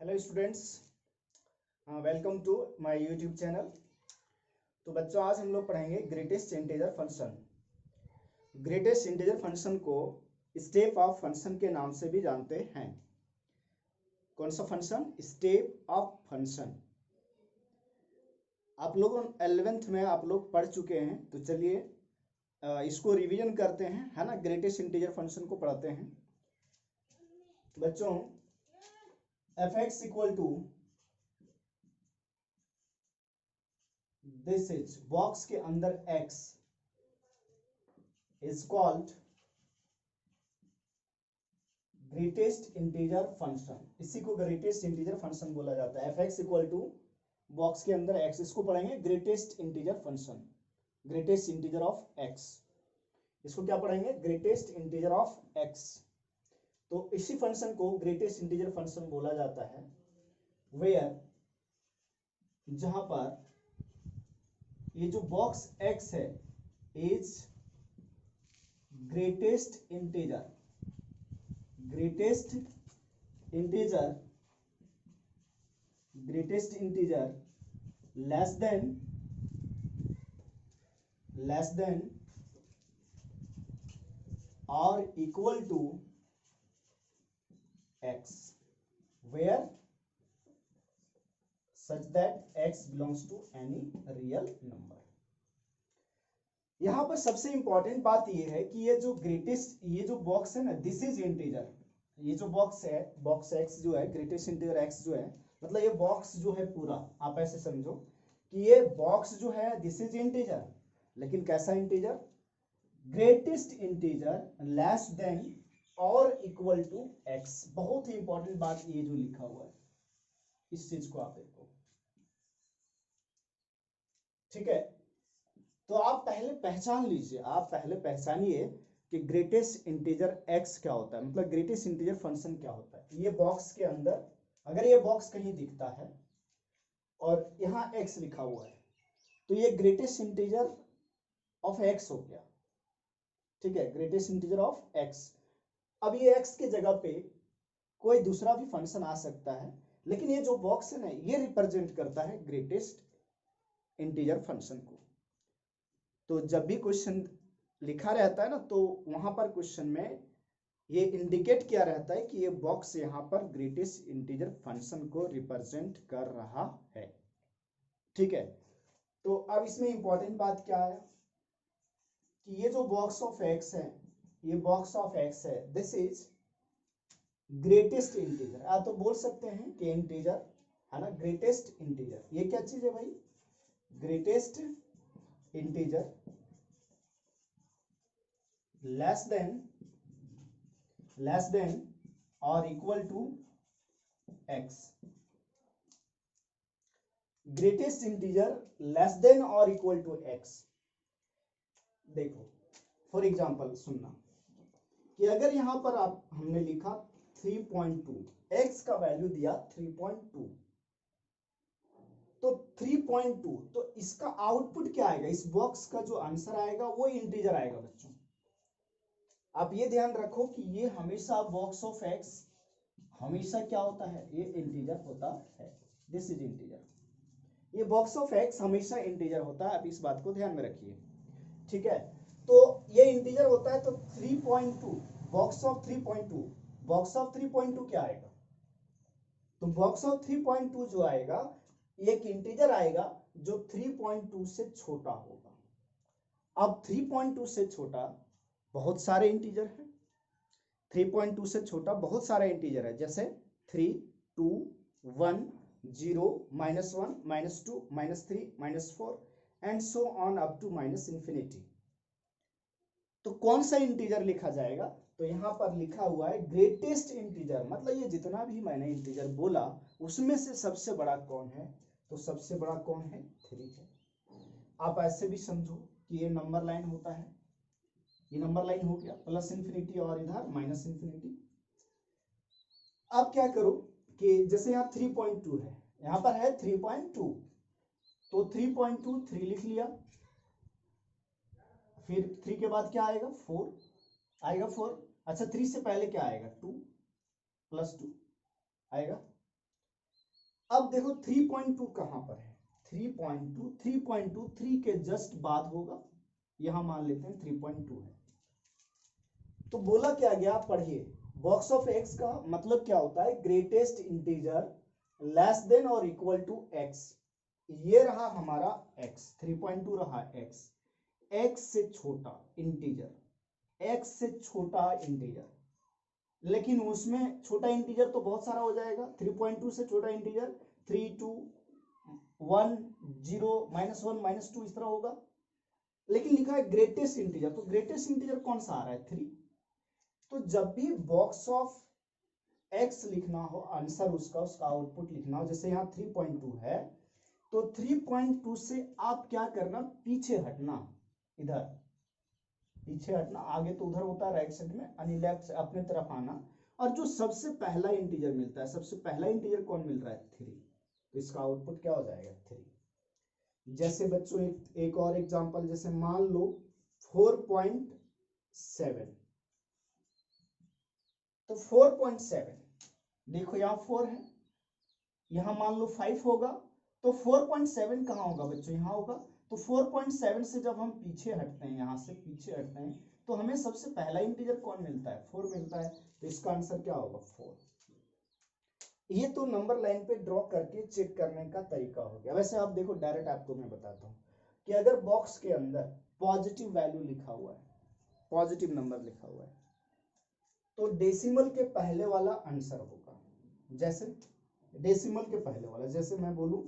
Hello students, welcome to my YouTube channel. तो बच्चों, आज हम लोग पढ़ेंगे greatest integer function. Greatest integer function को स्टेप ऑफ फंक्शन के नाम से भी जानते हैं। कौन सा फंक्शन? Step of function. आप लोगों 11th में आप लोग पढ़ चुके हैं, तो चलिए इसको रिवीजन करते हैं, है ना। ग्रेटेस्ट इंटीजर फंक्शन को पढ़ते हैं बच्चों। F X equal to, this is box के अंदर x is called greatest integer function. इसी को ग्रेटेस्ट इंटीजर फंक्शन बोला जाता है। F X equal to box के अंदर x, इसको पढ़ेंगे greatest integer function, greatest integer of x। इसको क्या पढ़ेंगे? Greatest integer of x। तो इसी फंक्शन को ग्रेटेस्ट इंटीजर फंक्शन बोला जाता है वेयर, जहां पर ये जो बॉक्स x है is greatest integer, greatest integer, greatest integer less than और equal to x, where such that x belongs to any real number। यहां पर सबसे इंपॉर्टेंट बात यह है कि ये जो ग्रेटेस्ट, ये जो बॉक्स है ना, दिस इज इंटीजर। ये जो बॉक्स है, बॉक्स x जो है, ग्रेटेस्ट इंटीजर x जो है, मतलब ये बॉक्स जो है पूरा, आप ऐसे समझो कि ये बॉक्स जो है दिस इज इंटीजर, लेकिन कैसा integer? Greatest integer less than और इक्वल टू x। बहुत ही इंपॉर्टेंट बात ये जो लिखा हुआ है, इस चीज को आप देखो, ठीक है। तो आप पहले पहचान लीजिए, आप पहले पहचानिए कि ग्रेटेस्ट इंटीजर x क्या होता है, मतलब ग्रेटेस्ट इंटीजर फंक्शन क्या होता है। ये बॉक्स के अंदर अगर ये बॉक्स कहीं दिखता है और यहाँ x लिखा हुआ है, तो ये ग्रेटेस्ट इंटीजर ऑफ x हो गया, ठीक है, ग्रेटेस्ट इंटीजर ऑफ x। अब ये x की जगह पे कोई दूसरा भी फंक्शन आ सकता है, लेकिन ये जो बॉक्स है ना, ये रिप्रेजेंट करता है ग्रेटेस्ट इंटीजर फंक्शन को। तो जब भी क्वेश्चन लिखा रहता है ना, तो वहां पर क्वेश्चन में ये इंडिकेट किया रहता है कि ये बॉक्स यहाँ पर ग्रेटेस्ट इंटीजर फंक्शन को रिप्रेजेंट कर रहा है, ठीक है। तो अब इसमें इंपॉर्टेंट बात क्या है कि ये जो बॉक्स ऑफ x है, ये बॉक्स ऑफ x है, दिस इज ग्रेटेस्ट इंटीजर। आप तो बोल सकते हैं कि इंटीजर है ना, ग्रेटेस्ट इंटीजर। ये क्या चीज है भाई? ग्रेटेस्ट इंटीजर लेस देन और equal to x। Greatest integer less than और इक्वल टू x। देखो फॉर एग्जांपल सुनना कि अगर यहां पर आप हमने लिखा 3.2, x का वैल्यू दिया 3.2, तो 3.2, तो इसका आउटपुट क्या आएगा? इस बॉक्स का जो आंसर आएगा वो इंटीजर आएगा बच्चों। आप ये ध्यान रखो कि ये हमेशा बॉक्स ऑफ x हमेशा क्या होता है? ये इंटीजर होता है, दिस इज इंटीजर। ये बॉक्स ऑफ x हमेशा इंटीजर होता है, आप इस बात को ध्यान में रखिए, ठीक है। तो ये इंटीजर होता है, तो 3.2 बॉक्स ऑफ 3.2, बॉक्स ऑफ 3.2 क्या आएगा? तो बॉक्स ऑफ 3.2 जो आएगा, एक इंटीजर आएगा जो 3.2 से छोटा होगा। अब 3.2 से छोटा बहुत सारे इंटीजर हैं, 3.2 से छोटा बहुत सारे इंटीजर है, जैसे 3, 2, 1, 0, -1, -2, -3, -4 and so on up to -infinity. तो कौन सा इंटीजर लिखा जाएगा? तो यहां पर लिखा हुआ है ग्रेटेस्ट इंटीजर, मतलब ये जितना भी मैंने इंटीजर बोला उसमें से सबसे बड़ा कौन है? तो सबसे बड़ा कौन है? 3 है। आप ऐसे भी समझो कि ये नंबर लाइन होता है, ये नंबर लाइन हो गया, प्लस इंफिनिटी और इधर माइनस इंफिनिटी। अब क्या करो कि जैसे यहाँ 3.2 है, यहाँ पर है 3.2, तो 3.2 3 लिख लिया, फिर 3 के बाद क्या आएगा? 4 आएगा, 4। अच्छा 3 से पहले क्या आएगा? 2 + 2 आएगा, अब देखो 3.2 कहां पर है, 3.2 3 के जस्ट बाद होगा, यहां मान लेते हैं 3.2 है। तो बोला क्या गया, पढ़िए, बॉक्स ऑफ एक्स का मतलब क्या होता है, ग्रेटेस्ट इंटीजर लेस देन और इक्वल टू एक्स। ये रहा हमारा x, 3.2 रहा x से छोटा इंटीजर, x से छोटा इंटीजर, लेकिन उसमें छोटा इंटीजर तो बहुत सारा हो जाएगा। 3.2 से छोटा इंटीजर 3 2 1 0 -1 -2 इस तरह होगा, लेकिन लिखा है ग्रेटेस्ट इंटीजर, तो ग्रेटेस्ट इंटीजर कौन सा आ रहा है, 3। तो जब भी बॉक्स ऑफ x लिखना हो, आंसर उसका आउटपुट लिखना हो, जैसे यहाँ 3.2 है, तो 3.2 से आप क्या करना, पीछे हटना, इधर पीछे हटना, आगे तो उधर होता है राइट साइड में, यानी लेफ्ट से अपने तरफ आना, और जो सबसे पहला इंटीजर मिलता है, सबसे पहला इंटीजर कौन मिल रहा है, 3, तो इसका आउटपुट क्या हो जाएगा, 3। जैसे बच्चों एक और एग्जांपल, जैसे मान लो 4.7, तो 4.7 देखो यहाँ 4 है, यहाँ मान लो 5 होगा, तो 4.7 कहाँ होगा बच्चों, यहाँ होगा। तो 4.7 से जब हम पीछे हटते हैं, यहाँ से पीछे हटते हैं, तो हमें सबसे पहला इंटीजर कौन मिलता है, 4 मिलता है, तो इसका आंसर क्या होगा, 4। ये तो नंबर लाइन पे ड्रॉ करके चेक करने का तरीका हो गया। वैसे आप देखो, डायरेक्ट आपको मैं बताता हूँ कि अगर बॉक्स के अंदर पॉजिटिव वैल्यू लिखा हुआ है, पॉजिटिव नंबर लिखा हुआ है, तो डेसिमल के पहले वाला आंसर होगा। जैसे डेसिमल के पहले वाला, जैसे मैं बोलूं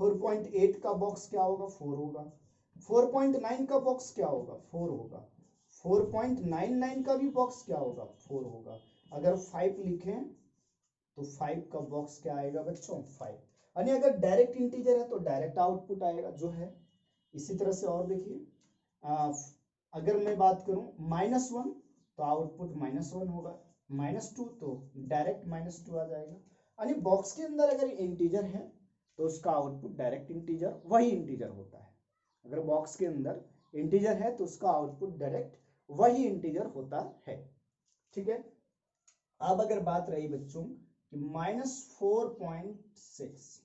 4.8 का बॉक्स क्या होगा, 4 होगा। 4.9 का बॉक्स क्या होगा, 4 होगा। 4.99 का भी बॉक्स क्या होगा, 4 होगा। अगर 5 लिखें तो 5 का बॉक्स क्या आएगा बच्चों, 5। यानी अगर डायरेक्ट इंटीजर है तो डायरेक्ट आउटपुट आएगा जो है। इसी तरह से और देखिए, अगर मैं बात करूं -1 तो आउटपुट -1 होगा, -2 तो डायरेक्ट -2 आ जाएगा। यानी बॉक्स के अंदर अगर इंटीजर है तो उसका आउटपुट डायरेक्ट इंटीजर वही इंटीजर होता है। अगर बॉक्स के अंदर इंटीजर है तो उसका आउटपुट डायरेक्ट वही इंटीजर होता है। ठीक है। अब अगर बात रही बच्चों कि -4.6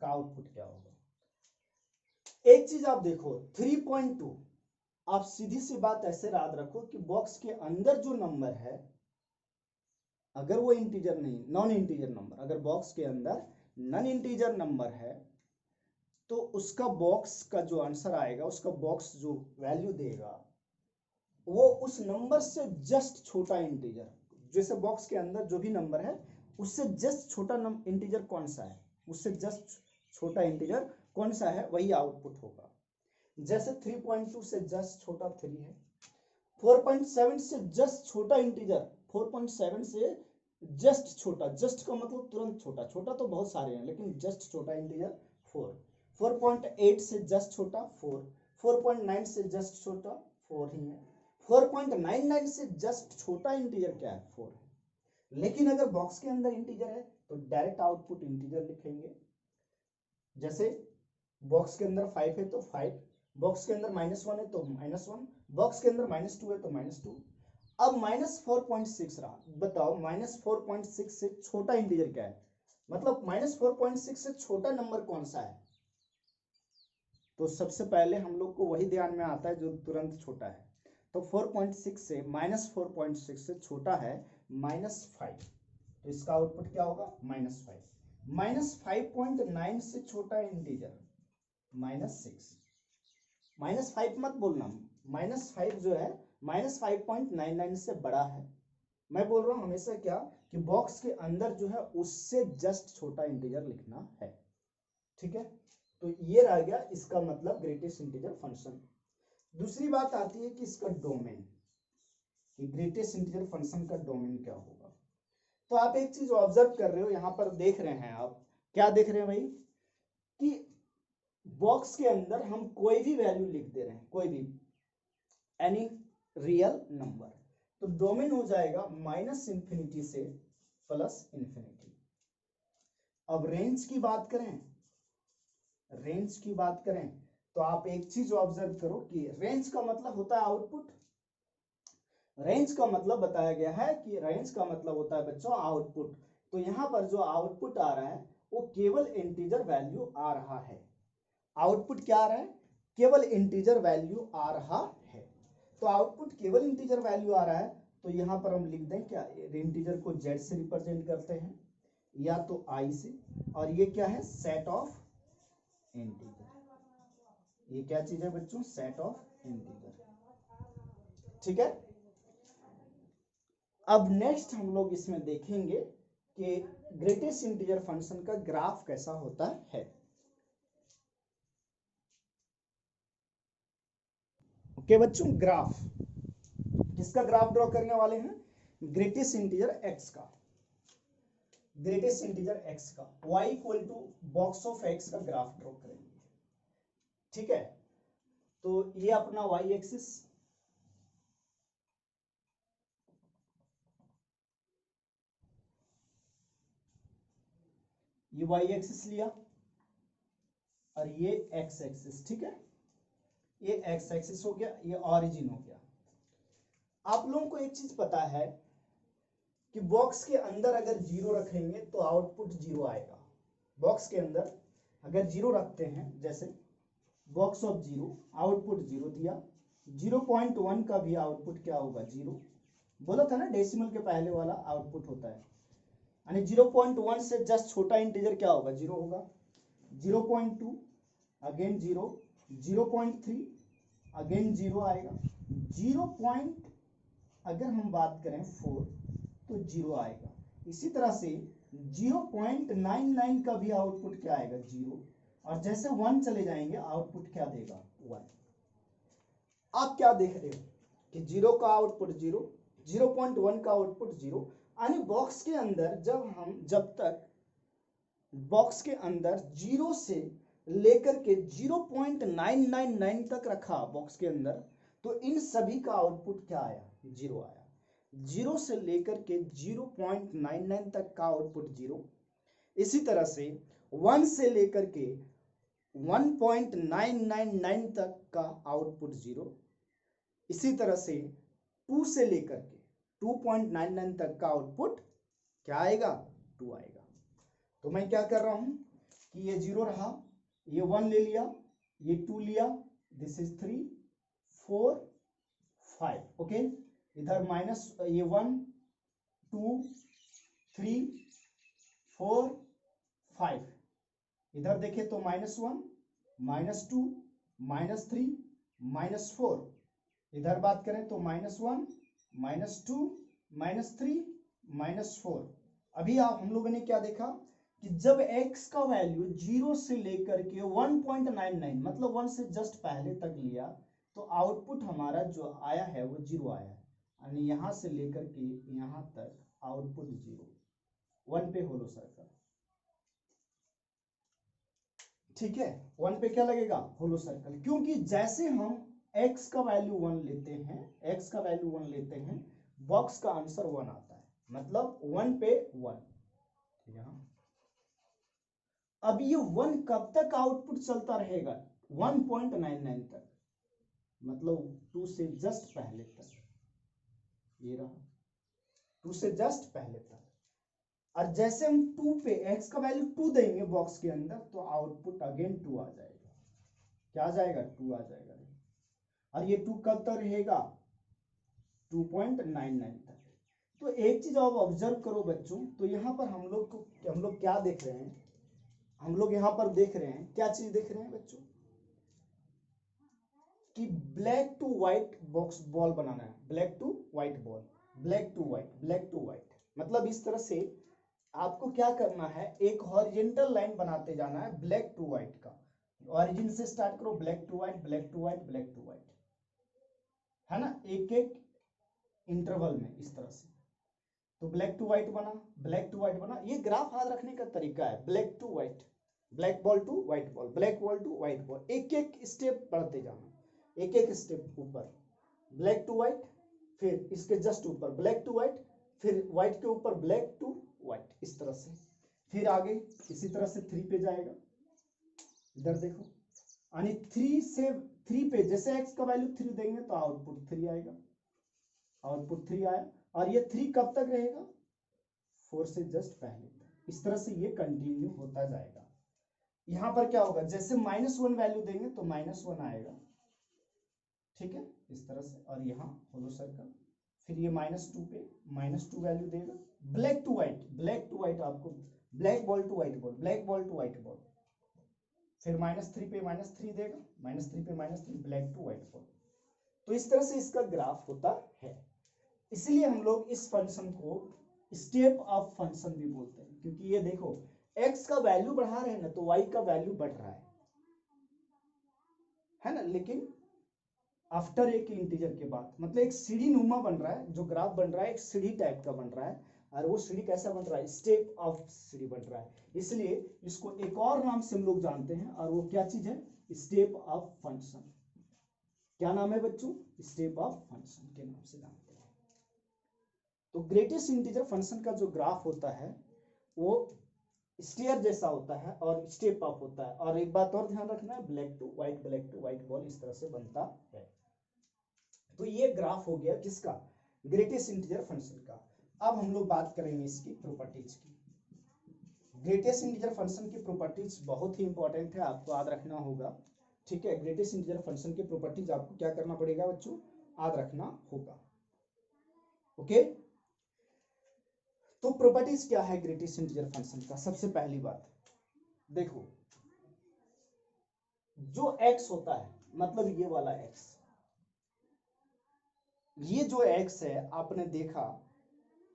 का आउटपुट क्या होगा, एक चीज आप देखो, 3.2, आप सीधी सी बात ऐसे याद रखो कि बॉक्स के अंदर जो नंबर है, अगर वो इंटीजर नहीं, नॉन इंटीजर नंबर, अगर बॉक्स के अंदर नॉन इंटीजर नंबर है, तो उसका बॉक्स का जो आंसर आएगा, उसका बॉक्स जो वैल्यू देगा, वो उस नंबर से जस्ट छोटा इंटीजर, जैसे बॉक्स के अंदर जो भी नंबर है उससे जस्ट छोटा इंटीजर कौन सा है, उससे जस्ट छोटा इंटीजर कौन सा है, वही आउटपुट होगा। जैसे 3.2 से जस्ट छोटा 3 है, 4.7 से जस्ट छोटा इंटीजर, 4.7 से जस्ट छोटा, जस्ट का मतलब तुरंत छोटा, छोटा तो बहुत सारे हैं लेकिन जस्ट छोटा इंटीजर 4। 4.8 से जस्ट छोटा 4, 4.9 से जस्ट छोटा 4 ही है, 4.99 से जस्ट छोटा इंटीजर क्या है, 4 है। लेकिन अगर बॉक्स के अंदर इंटीजर है तो डायरेक्ट आउटपुट इंटीजर लिखेंगे। जैसे बॉक्स के अंदर 5 है तो 5, बॉक्स के अंदर -1 है तो -1, बॉक्स के अंदर -2 है तो -2। अब -4.6 रहा, बताओ -4.6 से छोटा इंटीजर क्या है, मतलब -4.6 से छोटा नंबर कौन सा है। तो सबसे पहले हम लोग को वही ध्यान में आता है जो तुरंत छोटा है। तो 4.6 से -4.6 से छोटा है -5, तो इसका आउटपुट क्या होगा, -5। -5.9 से छोटा इंटीजर -6, -5 मत बोलना, -5 जो है -5.99 से बड़ा है। मैं बोल रहा हूं हमेशा क्या कि बॉक्स के अंदर जो है उससे जस्ट छोटा इंटीजर लिखना है। ठीक है, तो ये रह गया इसका मतलब ग्रेटेस्ट इंटीजर फंक्शन। दूसरी बात आती है कि इसका डोमेन, कि ग्रेटेस्ट इंटीजर फंक्शन का डोमेन क्या होगा। तो आप एक चीज ऑब्जर्व कर रहे हो, यहां पर देख रहे हैं, आप क्या देख रहे हैं भाई, कि बॉक्स के अंदर हम कोई भी वैल्यू लिख दे रहे हैं, कोई भी एनी रियल नंबर, तो डोमेन हो जाएगा -इंफिनिटी से +इंफिनिटी। अब रेंज की बात करें, रेंज की बात करें तो आप एक चीज ऑब्जर्व करो कि रेंज का मतलब होता है आउटपुट। रेंज का मतलब बताया गया है कि रेंज का मतलब होता है बच्चों आउटपुट। तो यहां पर जो आउटपुट आ रहा है वो केवल इंटीजर वैल्यू आ रहा है। आउटपुट क्या आ रहा है? केवल इंटीजर वैल्यू आ रहा है। तो आउटपुट केवल इंटीजर वैल्यू आ रहा है, तो यहां पर हम लिख दें क्या, इंटीजर को z से रिप्रेजेंट करते हैं या तो i से, और ये क्या है, सेट ऑफ इंटीजर। ये क्या चीज है बच्चों, सेट ऑफ इंटीजर। ठीक है। अब नेक्स्ट हम लोग इसमें देखेंगे कि ग्रेटेस्ट इंटीजर फंक्शन का ग्राफ कैसा होता है। ओके बच्चों, ग्राफ किसका ग्राफ ड्रॉ करने वाले हैं, ग्रेटेस्ट इंटीजर x का, ग्रेटेस्ट इंटीजर x का y equal to box of x का ग्राफ ड्रॉ करेंगे। ठीक है, तो ये अपना y एक्सिस, ये y एक्सिस लिया और ये x एक्सिस। ठीक है, ये x एक्सिस हो गया, ये ऑरिजिन हो गया। आप लोगों को एक चीज पता है कि बॉक्स के अंदर अगर जीरो रखेंगे तो आउटपुट जीरो आएगा। बॉक्स के अंदर अगर जीरो रखते हैं, जैसे box of zero, output zero दिया, 0.1 का भी आउटपुट क्या होगा, जीरो। बोला था ना डेसिमल के पहले वाला आउटपुट होता है, यानी 0.1 से जस्ट छोटा इंटीजर क्या होगा, जीरो होगा। 0.2 अगेन जीरो, 0.3 अगेन जीरो आएगा, 0. अगर हम बात करें 4 तो जीरो आएगा। इसी तरह से 0.99 का भी आउटपुट क्या आएगा, जीरो। और जैसे 1 चले जाएंगे आउटपुट क्या देगा, 1। आप क्या देख रहे हो कि जीरो का आउटपुट जीरो, 0.1 का आउटपुट जीरो, यानी बॉक्स के अंदर जब तक बॉक्स के अंदर जीरो से लेकर के 0.999 तक रखा बॉक्स के अंदर, तो इन सभी का आउटपुट क्या आया, जीरो आया। जीरो से लेकर के 0.99 तक का आउटपुट जीरो। इसी तरह से 1 से लेकर के 1.999 तक का आउटपुट जीरो। इसी तरह से 2 से लेकर के 2.99 तक का आउटपुट क्या आएगा, 2 आएगा। तो मैं क्या कर रहा हूं कि ये जीरो रहा, ये 1 ले लिया, ये 2 लिया, दिस इज 3 4 5। ओके, इधर माइनस, ये 1 2 3 4 5, इधर देखे तो -1 -2 -3 -4, इधर बात करें तो -1 -2 -3 -4। अभी आप हम लोगों ने क्या देखा कि जब x का वैल्यू 0 से लेकर के 1.99 मतलब 1 से जस्ट पहले तक लिया, तो आउटपुट हमारा जो आया है वो जीरो आया है, यानी यहां से लेकर के यहां तक आउटपुट जीरो। 1 पे होलो सर्कल। ठीक है, 1 पे क्या लगेगा, होलो सर्कल, क्योंकि जैसे हम x का वैल्यू 1 लेते हैं, x का वैल्यू 1 लेते हैं, बॉक्स का आंसर 1 आता है, मतलब 1 पे 1। यहां अब ये 1 कब तक आउटपुट चलता रहेगा, 1.99 तक, मतलब 2 से जस्ट पहले तक। ये रहा 2 से जस्ट पहले तक। और जैसे हम 2 पे x का वैल्यू 2 देंगे बॉक्स के अंदर, तो आउटपुट अगेन 2 आ जाएगा। क्या आ जाएगा, 2 आ जाएगा। और ये 2 कब तक रहेगा, 2.99 तक। तो एक चीज आप ऑब्जर्व करो बच्चों, तो यहाँ पर हम लोग क्या देख रहे हैं, हम लोग यहाँ पर देख रहे हैं, क्या चीज देख रहे हैं बच्चों, कि black to white box ball बनाना है, black to white ball, black to white, black to white, मतलब इस तरह से आपको क्या करना है, एक हॉरिजॉन्टल लाइन बनाते जाना है ब्लैक टू व्हाइट का। ऑरिजिन से स्टार्ट करो, black to white, black to white, black to white, है ना, एक एक इंटरवल में इस तरह से। तो ब्लैक टू व्हाइट बना, ब्लैक टू व्हाइट बना। ये ग्राफ याद रखने का तरीका है, black to white, black ball to white ball, black ball to white ball, एक एक स्टेप बढ़ते जाना, एक एक स्टेप ऊपर ब्लैक टू व्हाइट, फिर इसके जस्ट ऊपर ब्लैक टू व्हाइट, फिर व्हाइट के ऊपर ब्लैक टू व्हाइट, इस तरह से। फिर आगे इसी तरह से 3 पे जाएगा, इधर देखो, यानी 3 से 3 पे जैसे x का वैल्यू 3 देंगे तो आउटपुट 3 आएगा, आउटपुट 3 आया। और ये 3 कब तक रहेगा, 4 से जस्ट पहले तक। इस तरह से ये कंटिन्यू होता जाएगा। यहाँ पर क्या होगा, जैसे -1 वैल्यू देंगे तो -1 आएगा, ठीक है, इस तरह से। और यहाँ होलो सर्कल, फिर ये -2 पे -2 वैल्यू देगा। ब्लैक टू व्हाइट आपको, black ball to white ball, black ball to white ball, फिर -3 पे -3 देगा, -3 पे -3, ब्लैक टू व्हाइट बॉल। तो इस तरह से इसका ग्राफ होता है। इसलिए हम लोग इस फंक्शन को स्टेप ऑफ फंक्शन भी बोलते हैं, क्योंकि ये देखो x का वैल्यू बढ़ा रहे हैं ना, तो y का वैल्यू बढ़ रहा है ना, लेकिन आफ्टर एक इंटीजर के बाद, मतलब एक सीढ़ी नुमा बन रहा है, जो ग्राफ बन रहा है एक सीढ़ी टाइप का बन रहा है। और वो सीढ़ी कैसा बन रहा है, स्टेप ऑफ सीढ़ी बन रहा है। इसलिए इसको एक और नाम से हम लोग जानते हैं, और वो क्या चीज है, स्टेप ऑफ फंक्शन। क्या नाम है बच्चों, स्टेप ऑफ फंक्शन के नाम से जानते हैं। तो ग्रेटेस्ट इंटीजर फंक्शन का जो ग्राफ होता है वो स्टेयर जैसा होता है और स्टेप अप होता है। और एक बात और ध्यान रखना है, ब्लैक टू व्हाइट बॉल इस तरह से बनता है। तो ये ग्राफ हो गया किसका, ग्रेटेस्ट इंटीजर फंक्शन का। अब हम लोग बात करेंगे इसकी प्रॉपर्टीज की। ग्रेटेस्ट इंटीजर फंक्शन की प्रॉपर्टीज बहुत ही इंपॉर्टेंट है, आपको याद रखना होगा, ठीक है। ग्रेटेस्ट इंटीजर फंक्शन की प्रॉपर्टीज आपको क्या करना पड़ेगा बच्चों, याद रखना होगा, ओके। तो प्रॉपर्टीज क्या है ग्रेटेस्ट इंटीजर फंक्शन का। सबसे पहली बात देखो, जो x होता है, मतलब ये वाला x, ये जो x है आपने देखा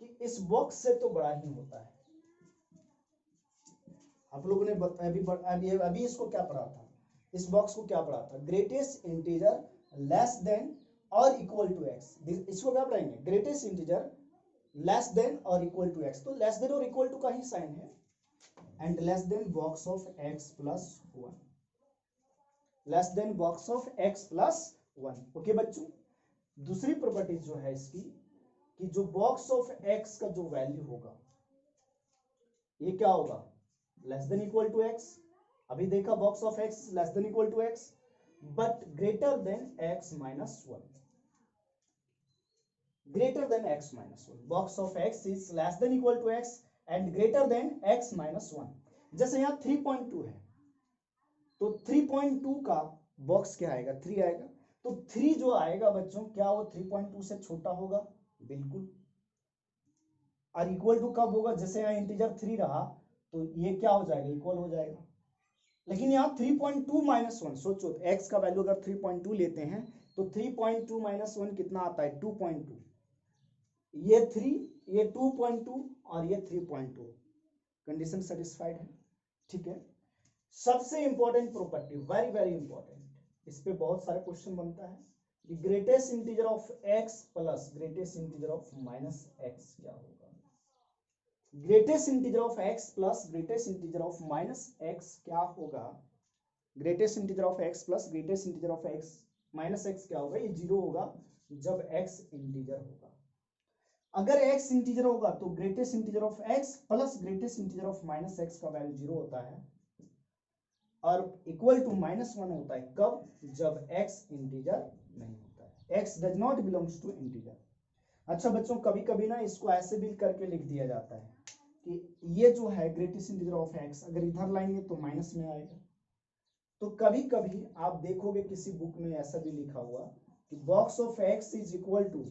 कि इस बॉक्स से तो बड़ा ही होता है। आप लोगों ने अभी इसको क्या पढ़ा था, इस बॉक्स को क्या पढ़ा था, ग्रेटेस्ट इंटीजर लेस देन और इक्वल टू एक्स। इसको क्या पढ़ाएंगे, ग्रेटेस्ट इंटीजर लेस देन और इक्वल टू एक्स। तो लेस देन और इक्वल टू का ही साइन है, and less then box of x plus 1, less than box of x plus 1, okay बच्चों। दूसरी प्रॉपर्टी जो है इसकी, कि जो बॉक्स ऑफ x का जो वैल्यू होगा ये क्या होगा, less than equal to x। अभी देखा box of x less than equal to x, but greater than x minus 1, greater than x minus 1। Box of x is less than equal to x and greater than x minus 1। जैसे यहाँ 3.2 है, तो 3.2 का box क्या आएगा, 3 आएगा। तो 3 जो आएगा बच्चों, क्या वो 3.2 से छोटा होगा, बिल्कुल। और इक्वल टू कब होगा, जैसे यहाँ इंटीजर 3 रहा तो ये क्या हो जाएगा, इक्वल हो जाएगा। लेकिन यहाँ 3.2 माइनस 1, सोचो x का वैल्यू अगर 3.2 लेते हैं तो 3.2 माइनस 1 कितना आता है, 2.2। ये 3, ये 2.2 और ये 3.2, कंडीशन सेटिस्फाइड है, ठीक है। सबसे important property, very very important, इस पे बहुत सारे क्वेश्चन बनता है कि greatest integer of x plus greatest integer of minus x क्या होगा। Greatest integer of x plus greatest integer of minus x क्या होगा। Greatest integer of x plus greatest integer of x minus x क्या होगा, ये 0 होगा जब x integer होगा। अगर x इंटीजर होगा तो greatest integer of x plus greatest integer of minus x का वैल्यू 0 होता है, और इक्वल टू -1 होता है कब, जब x इंटीजर नहीं होता है, x does not belongs to integer. अच्छा बच्चों, कभी कभी ना इसको ऐसे भी करके लिख दिया जाता है कि ये जो है ग्रेटेस्ट इंटीजर ऑफ x, अगर इधर लाएंगे तो माइनस में आएगा। तो कभी कभी आप देखोगे किसी बुक में ऐसा भी लिखा हुआ कि box of x is equal to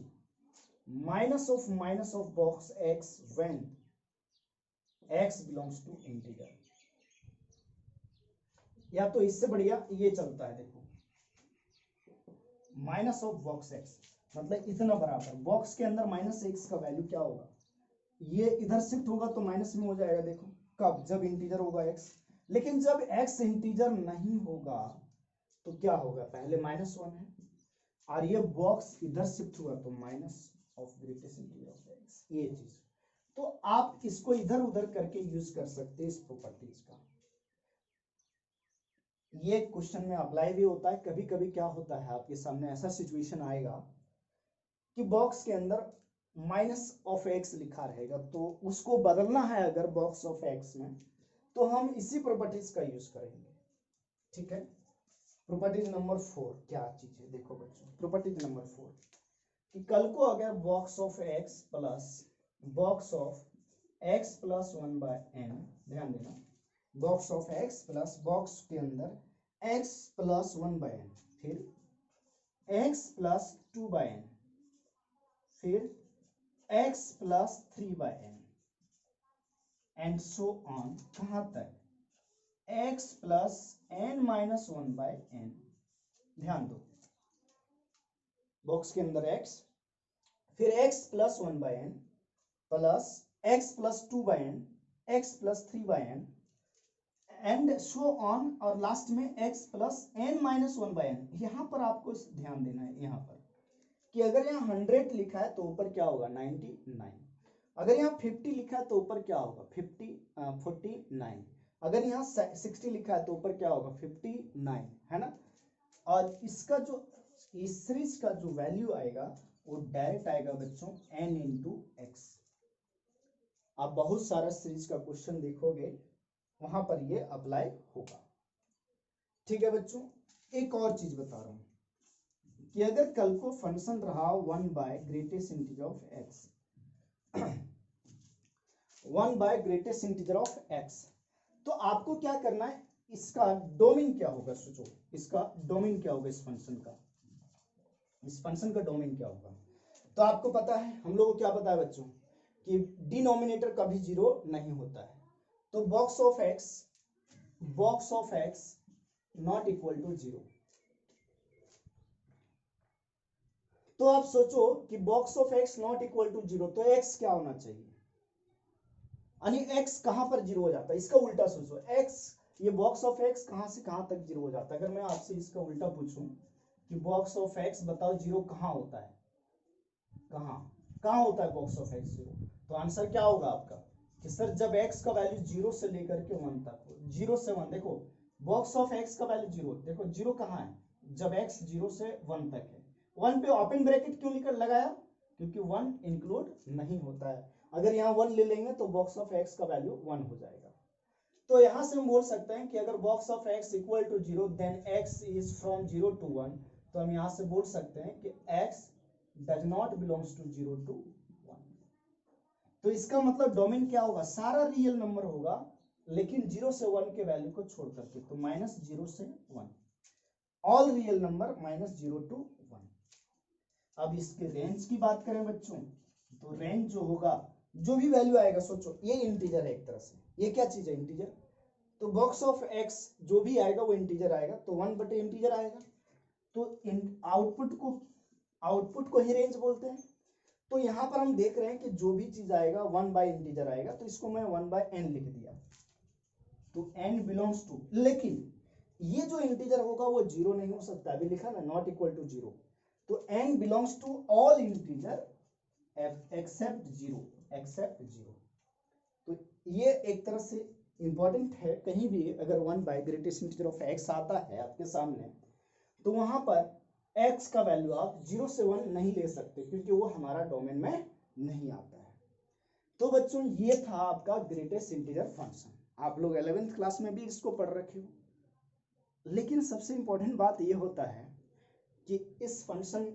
minus of box x when x belongs to integer. या तो इससे बढ़िया ये चलता है, देखो माइनस ऑफ बॉक्स x, मतलब इतना बराबर बॉक्स के अंदर माइनस x का वैल्यू क्या होगा, ये इधर शिफ्ट होगा तो माइनस में हो जाएगा। देखो कब, जब इंटीजर होगा x। लेकिन जब x इंटीजर नहीं होगा तो क्या होगा, पहले -1 है और ये बॉक्स इधर शिफ्ट हुआ तो minus of greatest integer of x, ये चीज। तो आप इसको इधर उधर करके यूज कर सकते हैं इस प्रॉपर्टीज का। ये क्वेश्चन में अप्लाई भी होता है। कभी कभी क्या होता है, आपके सामने ऐसा सिचुएशन आएगा कि बॉक्स के अंदर माइनस ऑफ x लिखा रहेगा, तो उसको बदलना है अगर बॉक्स ऑफ x में, तो हम इसी प्रॉपर्टीज का यूज करेंगे, ठीक है। प्रॉपर्टीज नंबर 4 क्या चीज है, देखो बच्चों, प्रॉपर्टीज नंबर 4 कि कल को अगर box of x plus box of x plus 1/n, ध्यान देना, box of x plus box के अंदर x प्लस 1/n, फिर x प्लस 2/n, फिर x plus 3/n and so on, कहां तक x plus n minus 1/n। ध्यान दो, बॉक्स के अंदर x, फिर x plus 1/n plus x plus 2/n, x plus 3/n and so on, और लास्ट में x plus n minus 1/n। यहां पर आपको ध्यान देना है यहाँ पर कि अगर यहाँ 100 लिखा है तो ऊपर क्या होगा 99, अगर यहाँ 50 लिखा है तो ऊपर क्या होगा 49, अगर यहाँ 60 लिखा है तो ऊपर क्या होगा 59, है ना। और इसका जो इस सीरीज का जो वैल्यू आएगा वो डायरेक्ट आएगा बच्चों n इंटू एक्स। आप बहुत सारा सीरीज का क्वेश्चन देखोगे वहां पर ये अप्लाई होगा, ठीक है बच्चों। एक और चीज बता रहा हूं कि अगर कल को फंक्शन रहा 1 by greatest integer of x, 1 by greatest integer of x, तो आपको क्या करना है, इसका डोमेन क्या होगा, सोचो इसका डोमेन क्या होगा, इस फंक्शन का, इस फंक्शन का डोमेन क्या होगा। तो आपको पता है, हम लोगों को क्या पता है बच्चों कि डिनोमिनेटर कभी जीरो नहीं होता है, तो box of x not equal to 0। तो आप सोचो कि box of x not equal to 0, तो x क्या होना चाहिए, यानी x कहां पर 0 हो जाता है, इसका उल्टा सोचो, x ये बॉक्स ऑफ x कहां से कहां तक 0 हो जाता है। अगर मैं आपसे इसका उल्टा पूछूं कि बॉक्स ऑफ x बताओ 0 कहां होता है, कहां होता है बॉक्स ऑफ x 0, तो आंसर क्या होगा आपका कि सर जब x का वैल्यू 0 से लेकर के 1 तक हो, 0 से 1, देखो बॉक्स ऑफ x का वैल्यू 0, देखो 0 कहां है, जब x 0 से 1 तक है। 1 पे ओपन ब्रैकेट क्यों निकल लगाया, क्योंकि 1 इंक्लूड नहीं होता है, अगर यहाँ 1 ले लेंगे तो बॉक्स ऑफ x का वैल्यू 1 हो जाएगा। तो यहां से हम बोल सकते हैं कि अगर box of x equal to 0 then x is from 0 to 1, तो हम यहां से बोल सकते हैं कि x does not belongs to 0 to 1। तो इसका मतलब डोमेन क्या होगा, सारा रियल नंबर होगा लेकिन 0 से 1 के वैल्यू को छोड़ करके, तो -0 से 1, ऑल रियल नंबर -0 टू 1। अब इसके रेंज की बात करें बच्चों, तो रेंज जो होगा, जो भी वैल्यू आएगा, सोचो ये इंटीजर है एक तरह से, ये क्या चीज है इंटीजर, तो बॉक्स ऑफ x जो भी आएगा वो इंटीजर आएगा, तो 1 बटे इंटीजर आएगा, तो आउटपुट को ही रेंज बोलते हैं। तो यहां पर हम देख रहे हैं कि जो भी चीज आएगा 1 बाय इंटीजर आएगा, तो इसको मैं 1 बाय n लिख दिया, तो n बिलोंग्स टू, लेकिन ये जो इंटीजर होगा वो 0 नहीं हो सकता, अभी लिखा ना नॉट इक्वल टू 0, तो n belongs to all integer except 0। तो ये एक तरह से इंपॉर्टेंट है, कहीं भी अगर 1 by greatest integer of x आता है आपके सामने, तो वहां पर x का वैल्यू आप 0 से 1 नहीं ले सकते, क्योंकि वो हमारा डोमेन में नहीं आता है। तो बच्चों ये था आपका ग्रेटेस्ट इंटीजर फंक्शन, आप लोग 11th क्लास में भी इसको पढ़ रखे हो, लेकिन सबसे इंपॉर्टेंट बात ये होता है कि इस फंक्शन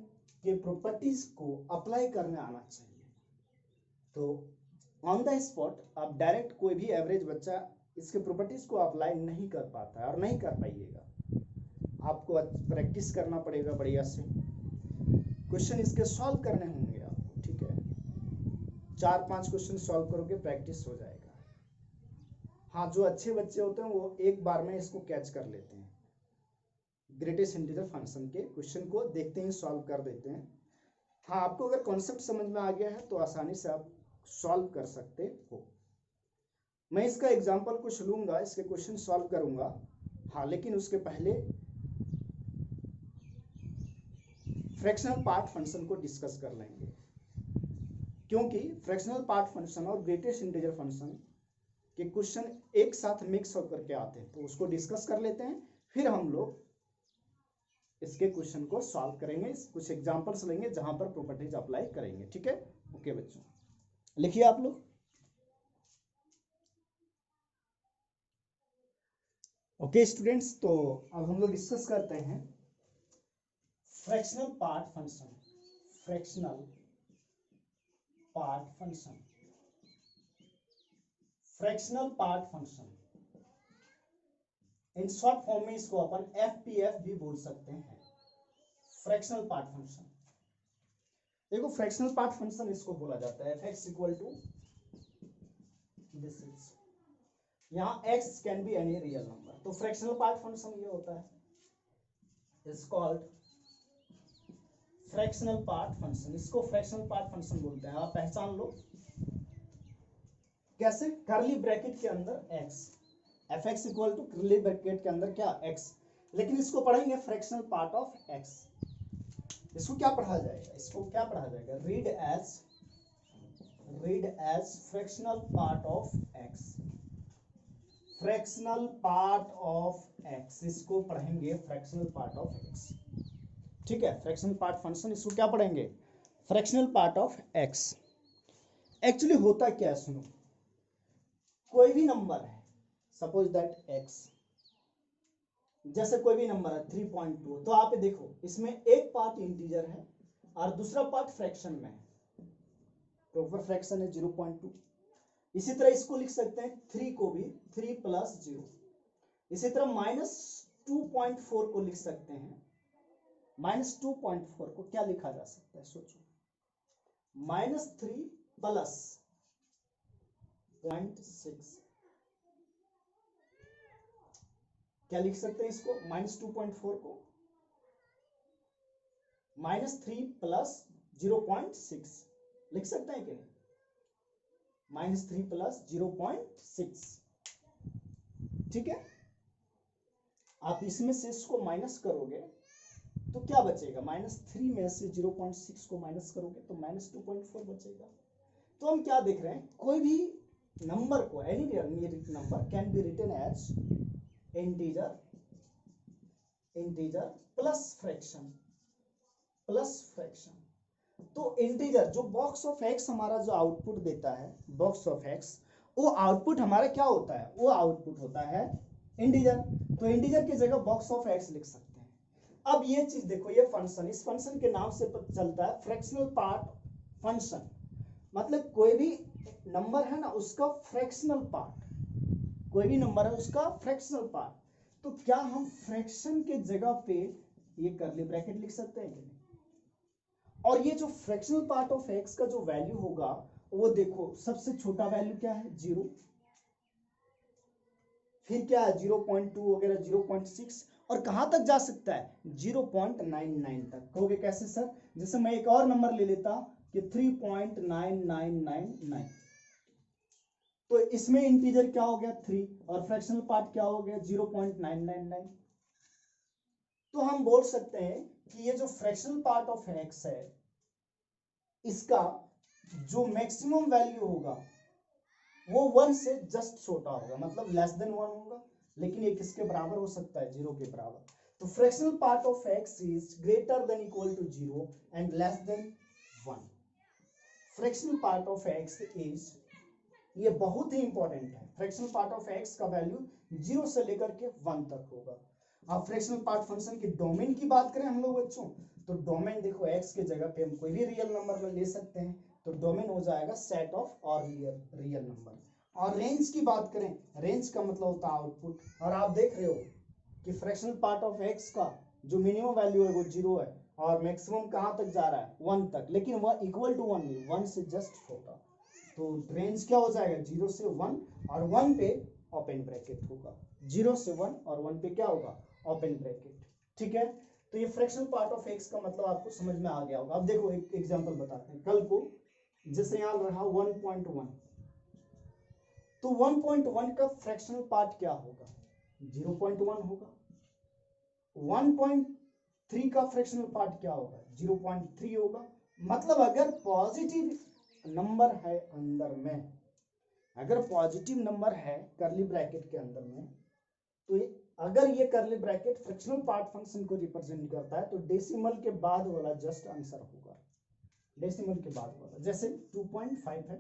के प्रॉपर्टीज को अप्लाई करने आना चाहिए। तो ऑन द स्पॉट आप डायरेक्ट, कोई भी एवरेज बच्चा इसके प्रॉपर्टीज को अप्लाई नहीं कर पाता है और नहीं कर पाइएगा, आपको प्रैक्टिस करना पड़ेगा बढ़िया से, क्वेश्चन इसके सॉल्व करने होंगे आपको, ठीक है, 4-5 क्वेश्चन सॉल्व करोगे प्रैक्टिस हो जाएगा। हाँ, जो अच्छे बच्चे होते हैं वो एक बार में इसको कैच कर लेते हैं, ग्रेटेस्ट इंटीजर फंक्शन के क्वेश्चन को देखते ही सॉल्व कर देते हैं। हाँ, आपको अगर कॉन्सेप्ट समझ में आ गया है तो आसानी से आप सॉल्व कर सकते हो। मैं इसका एग्जांपल कुछ लूंगा, इसके क्वेश्चन सॉल्व करूंगा, हाँ, लेकिन उसके पहले फ्रैक्शनल पार्ट फंक्शन को डिस्कस कर लेंगे, क्योंकि फ्रैक्शनल पार्ट फंक्शन और ग्रेटेस्ट इंटीजर फंक्शन के क्वेश्चन एक साथ मिक्स होकर के आते हैं, तो उसको डिस्कस कर लेते हैं, फिर हम लोग इसके क्वेश्चन को सॉल्व करेंगे, कुछ एग्जांपल्स लेंगे जहां पर प्रॉपर्टीज अप्लाई करेंगे, ठीक है। ओके बच्चों, लिखिए आप लोग। ओके स्टूडेंट्स, तो अब हम लोग डिस्कस करते हैं fractional part function. Fractional part function fractional part function, in short form में इसको अपन एफपीएफ भी बोल सकते हैं, फ्रैक्शनल पार्ट फंक्शन। देखो फ्रैक्शनल पार्ट फंक्शन इसको बोला जाता है fx equal to this is, यहाँ x can be any real number, तो फ्रैक्शनल पार्ट फंक्शन ये होता है is called fractional part function, इसको फ्रैक्शनल पार्ट फंक्शन बोलते हैं। आप पहचान लो कैसे, करली ब्रैकेट के अंदर x, fx equal to curly bracket के अंदर क्या x, लेकिन इसको पढ़ेंगे फ्रैक्शनल पार्ट ऑफ x। इसको क्या पढ़ा जाएगा, इसको क्या पढ़ा जाएगा, read as fractional part of x, fractional part of x, इसको पढ़ेंगे फ्रैक्शनल पार्ट ऑफ x। ठीक है, फ्रैक्शनल पार्ट फंक्शन, इसको क्या पढ़ेंगे, fractional part of x। Actually होता क्या है, सुनो, कोई भी नंबर है, सपोज दैट x, जैसे कोई भी नंबर है 3.2, तो आप देखो इसमें एक पार्ट इंटीजर है और दूसरा पार्ट फ्रैक्शन में है, तो ऊपर फ्रैक्शन है 0.2। इसी तरह इसको लिख सकते हैं 3 को भी 3 + 0, इसी तरह -2.4 को लिख सकते हैं, -2.4 को क्या लिखा जा सकता है, सोचो, -3 + 0.6 क्या लिख सकते हैं इसको, -2.4 को -3 + 0.6 लिख सकते हैं कि नहीं, -3 + 0.6। ठीक है, आप इसमें से इसको माइनस करोगे तो क्या बचेगा, -3 में से 0.6 को माइनस करोगे तो -2.4 बचेगा। तो हम क्या देख रहे हैं, कोई भी नंबर को, any number can be written as integer plus fraction. तो इंटीजर जो बॉक्स ऑफ एक्स हमारा जो आउटपुट देता है, बॉक्स ऑफ एक्स, वो आउटपुट हमारा क्या होता है, वो आउटपुट होता है इंटीजर, तो इंटीजर की जगह बॉक्स ऑफ एक्स लिख सकते हैं। अब ये चीज देखो, ये फंक्शन, इस फंक्शन के नाम से चलता है फ्रैक्शनल पार्ट फंक्शन, मतलब कोई भी नंबर है ना उसका फ्रैक्शनल पार्ट, कोई भी नंबर है उसका फ्रैक्शनल पार्ट, तो क्या हम फ्रैक्शन के जगह पे ये करली ब्रैकेट लिख सकते हैं कि नहीं, और ये जो फ्रैक्शनल पार्ट ऑफ एक्स का जो वैल्यू होगा, वो देखो सबसे छोटा वैल्यू क्या है, 0, फिर क्या है 0.2 वगैरह 0.6, और कहां तक जा सकता है 0.99 तक। कहोगे कैसे सर, जैसे मैं एक और नंबर ले लेता कि 3.9999, तो इसमें इंटीजर क्या हो गया 3 और फ्रैक्शनल पार्ट क्या हो गया 0.999। तो हम बोल सकते हैं कि ये जो फ्रैक्शनल पार्ट ऑफ एक्स है, इसका जो मैक्सिमम वैल्यू होगा वो 1 से जस्ट छोटा होगा, मतलब लेस देन 1 होगा, लेकिन ये किसके बराबर हो सकता है, 0 के बराबर। तो fractional part of x is greater than equal to 0 and less than 1। Fractional part of x is, ये बहुत ही इंपॉर्टेंट है, फ्रैक्शनल पार्ट ऑफ एक्स का वैल्यू 0 से लेकर के 1 तक होगा। अब फ्रैक्शनल पार्ट फंक्शन के डोमेन की बात करें हम लोग बच्चों, तो डोमेन देखो x के जगह पे हम कोई भी रियल नंबर ले सकते हैं, तो डोमेन हो जाएगा सेट ऑफ और रियल नंबर। और रेंज की बात करें, रेंज का मतलब होता है आउटपुट, और आप देख रहे हो कि फ्रैक्शनल पार्ट ऑफ x का जो मिनिमम वैल्यू है वो 0 है और मैक्सिमम कहां तक जा रहा है 1 तक, लेकिन वह इक्वल टू 1 नहीं, 1 से जस्ट छोटा, तो रेंज क्या हो जाएगा 0 से 1, और 1 पे ओपन ब्रैकेट होगा, 0 से 1 और 1 पे क्या होगा ओपन ब्रैकेट। ठीक है, तो ये फ्रैक्शनल पार्ट ऑफ एक्स का मतलब आपको समझ में आ गया होगा। अब देखो एक एग्जांपल बताते हैं, कल को जैसे यहाँ रहा 1.1, तो 1.1 का फ्रैक्शनल पार्ट क्या होगा 0.1 होगा, 1.3 का फ्रैक्शनल पार्ट क्या होगा 0.3 होगा। मतलब अगर पॉजिटिव नंबर है अंदर में, अगर पॉजिटिव नंबर है करली ब्रैकेट के अंदर में, तो अगर ये करली ब्रैकेट फ्रैक्शनल पार्ट फंक्शन को रिप्रेजेंट करता है, तो डेसिमल के बाद वाला जस्ट आंसर होगा, डेसिमल के बाद वाला। जैसे 2.5 है,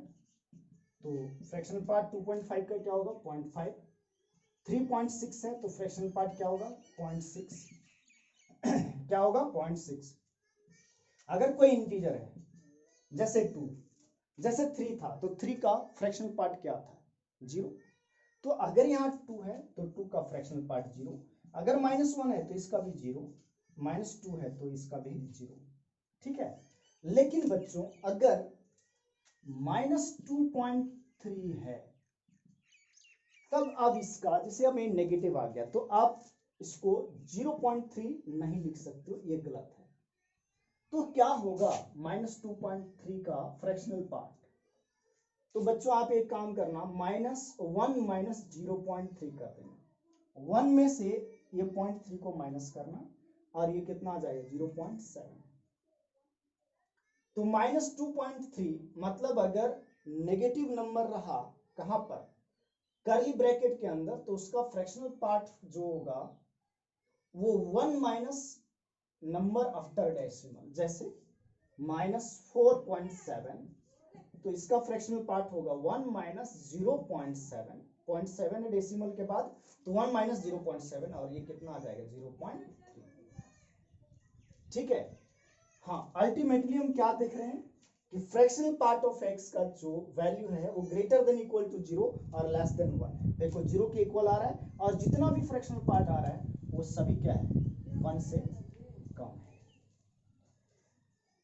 तो फ्रैक्शनल पार्ट 2.5 का क्या होगा 0.5, 3.6 है तो फ्रैक्शनल पार्ट क्या होगा 0.6 क्या होगा 0.6। अगर कोई इंटीजर है जैसे 2, जैसे 3 था, तो 3 का फ्रैक्शनल पार्ट क्या था जीरो। तो अगर यहाँ 2 है तो 2 का फ्रैक्शनल पार्ट जीरो, अगर -1 है तो इसका भी जीरो, -2 है तो इसका भी जीरो, ठीक है। लेकिन बच्चों अगर -2.3 है तब अब इसका, जैसे अब ये नेगेटिव आ गया तो आप इसको 0.3 नहीं लिख सकते हो, ये गलत है। तो क्या होगा -2.3 का फ्रैक्शनल पार्ट? तो बच्चों आप एक काम करना, -1 - 0.3 कर देना, 1 में से ये 0.3 को माइनस करना और ये कितना आ जाएगा 0.7। तो -2.3 मतलब अगर नेगेटिव नंबर रहा कहां पर, कर्ली ब्रैकेट के अंदर, तो उसका फ्रैक्शनल पार्ट जो होगा वो 1 माइनस नंबर आफ्टर डेसिमल, जैसे -4.7, तो इसका फ्रैक्शनल पार्ट होगा 1 - 0.7, 0.7 है डेसिमल के बाद, तो 1 - 0.7 और ये कितना आ जाएगा 0.3, ठीक है। हाँ, अल्टीमेटली हम क्या देख रहे हैं कि फ्रैक्शनल पार्ट ऑफ एक्स का जो वैल्यू है वो ग्रेटर देन इक्वल टू 0 और लेस देन 1 है। देखो 0 के इक्वल आ रहा है और जितना भी फ्रैक्शनल पार्ट आ रहा है वो सभी क्या है 1 से कम है।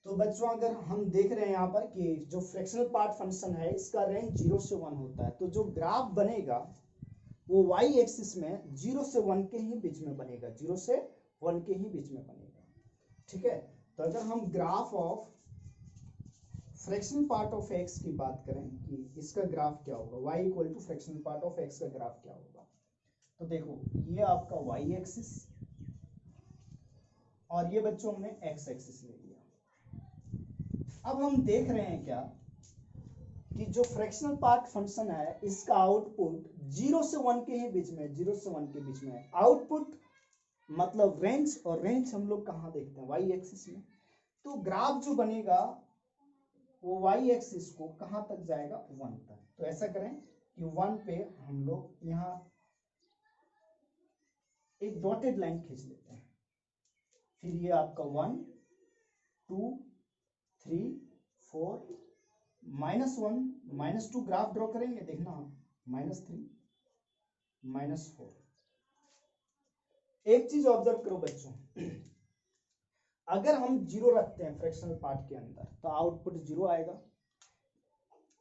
तो बच्चों अगर हम देख रहे हैं यहाँ पर कि जो फ्रैक्शनल पार्ट फंक्शन है इसका रेंज 0 से 1 होता है, तो जो ग्राफ बनेगा वो वाई एक्सिस में 0 से 1 के ही बीच में बनेगा, 0 से 1 के ही बीच में बनेगा, ठीक है। तो अगर हम graph of fractional part of x की बात करें कि इसका ग्राफ क्या होगा, y equal to fractional part of x का ग्राफ क्या होगा, तो देखो ये आपका y एक्सिस और ये बच्चों हमने x एक्सिस ले लिया। अब हम देख रहे हैं क्या कि जो फ्रैक्शनल पार्ट फंक्शन है इसका आउटपुट 0 से 1 के ही बीच में, 0 से 1 के बीच में है। आउटपुट मतलब रेंज, और रेंज हम लोग कहाँ देखते हैं y एक्सिस में। तो ग्राफ जो बनेगा वो y एक्सिस को कहां तक जाएगा 1 तक। तो ऐसा करें कि 1 पे हम लोग यहाँ एक डॉटेड लाइन खींच लेते हैं, फिर ये आपका 1 2 3 4 -1 -2 ग्राफ ड्रॉ करेंगे, देखना आप -3 -4। एक चीज ऑब्जर्व करो बच्चों, अगर हम 0 रखते हैं फ्रैक्शनल पार्ट के अंदर तो आउटपुट 0 आएगा,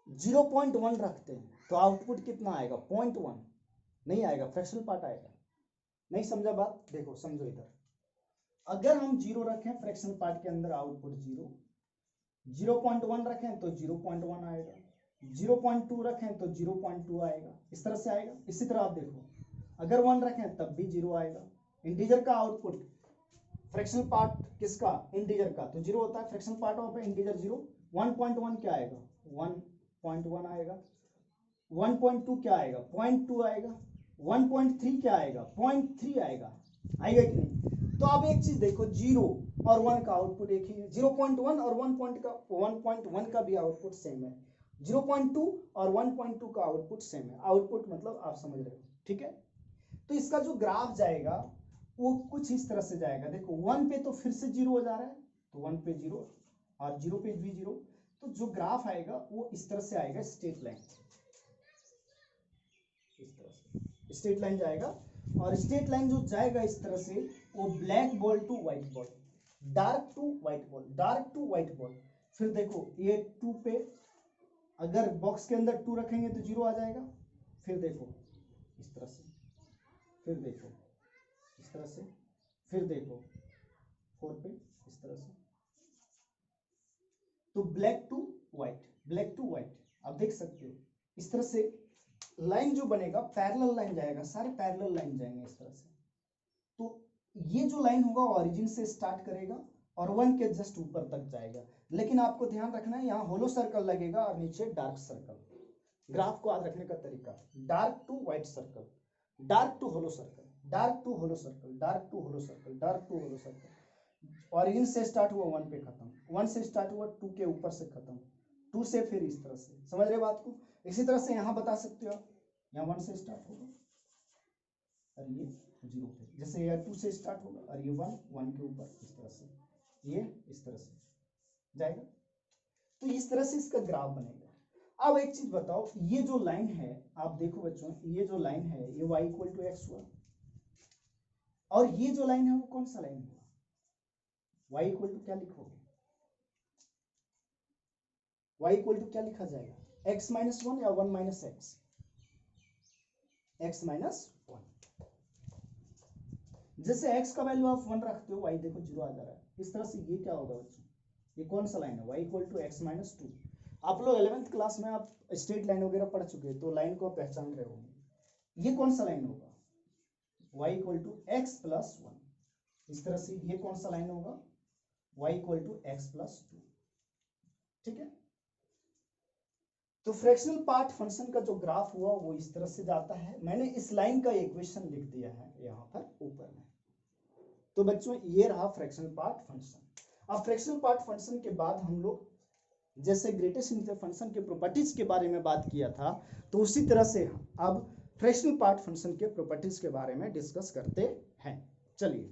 0.1 रखते हैं तो आउटपुट कितना आएगा 0.1 नहीं आएगा, फ्रैक्शनल पार्ट आएगा। नहीं समझा बात, देखो समझो इधर, अगर हम 0 रखें फ्रैक्शनल पार्ट के अंदर आउटपुट 0, 0.1 रखें तो 0.1 आएगा, 0.2 रखें तो 0.2 आएगा, इस तरह से आएगा। इसी तरह आप देखो अगर 1 रखें तब भी 0 आएगा। इंटीजर का आउटपुट, फ्रैक्शनल पार्ट किसका इंटीजर का, तो 0 होता है, फ्रैक्शनल पार्ट ऑफ इंटीजर 0। 1.1 क्या आएगा 1.1 आएगा, 1.2 क्या आएगा 0.2 आएगा, 1.3 क्या आएगा 0.3 आएगा, आएगा कि नहीं। तो अब एक चीज देखो 0 और 1 का आउटपुट एक ही है, 0.1 और 1.1 का भी आउटपुट सेम है, 0.2 और 1.2 का आउटपुट सेम है। आउटपुट मतलब आप समझ रहे हो, ठीक है। तो इसका जो ग्राफ जाएगा वो कुछ इस तरह से जाएगा, देखो 1 पे तो फिर से 0 हो जा रहा है, तो 1 पे 0 और 0 पे भी 0, तो जो ग्राफ आएगा वो इस तरह से आएगा, स्ट्रेट लाइन, इस तरह से स्ट्रेट लाइन जाएगा। और स्ट्रेट लाइन जो जाएगा इस तरह से वो black ball to white ball, dark to white ball, dark to white ball. फिर देखो ये 2 पे अगर बॉक्स के अंदर 2 रखेंगे तो 0 आ जाएगा, फिर देखो इस तरह से, फिर देखो इस तरह से, फिर देखो 4 पे इस तरह से, तो black to white, black to white आप देख सकते हो। इस तरह से लाइन जो बनेगा पैरेलल लाइन जाएगा, सारे पैरेलल लाइन जाएंगे इस तरह से। तो ये जो लाइन होगा ओरिजिन से स्टार्ट करेगा और 1 के जस्ट ऊपर तक जाएगा, लेकिन आपको ध्यान रखना है यहाँ होलो सर्कल लगेगा और नीचे डार्क सर्कल। ग्राफ को याद रखने का तरीका, dark to white circle, dark to hollow circle, dark to hollow circle, dark to hollow circle, dark to hollow circle. Origin से स्टार्ट हुआ 1 पे खत्म, 1 से स्टार्ट हुआ 2 के ऊपर से खत्म, 2 से फिर इस तरह से, समझ रहे बात को। इसी तरह से यहाँ बता सकते हो, यहाँ 1 से स्टार्ट होगा और ये 0 पे, जैसे ये 2 से स्टार्ट होगा और ये 1 के ऊपर इस तरह से, ये इस तरह से जाएगा। तो इस तरह से इसका ग्राफ बनेगा। अब एक चीज बताओ, ये जो लाइन है, आप देखो बच्चों, ये जो लाइन है ये y इक्वल टू एक्स हुआ, और ये जो लाइन है वो कौन सा लाइन हुआ? y इक्वल टू क्या लिखोगे? y इक्वल टू क्या लिखा जाएगा? x माइनस वन या one minus x? x minus one. जैसे x का वैल्यू आप वन रखते हो, y देखो जीरो आ जा रहा है, इस तरह से ये क्या होगा बच्चों? ये कौन सा लाइन है? y equal to x minus two. आप लोग 11th क्लास में आप स्ट्रेट लाइन वगैरह पढ़ चुके हैं, तो लाइन को पहचान रहे होंगे। ये कौन सा लाइन होगा? y equal to x plus one. इस तरह से ये कौन सा लाइन होगा? y equal to x plus two. ठीक है, तो फ्रैक्शनल पार्ट फंक्शन का जो ग्राफ हुआ वो इस तरह से जाता है। मैंने इस लाइन का इक्वेशन लिख दिया है यहाँ पर ऊपर में। तो बच्चों ये रहा फ्रैक्शनल पार्ट फंक्शन। अब फ्रैक्शनल पार्ट फंक्शन के बाद हम लोग जैसे ग्रेटेस्ट इंटीजर फंक्शन के प्रॉपर्टीज के बारे में बात किया था, तो उसी तरह से अब फ्रैक्शनल पार्ट फंक्शन के प्रॉपर्टीज के बारे में डिस्कस करते हैं। चलिए,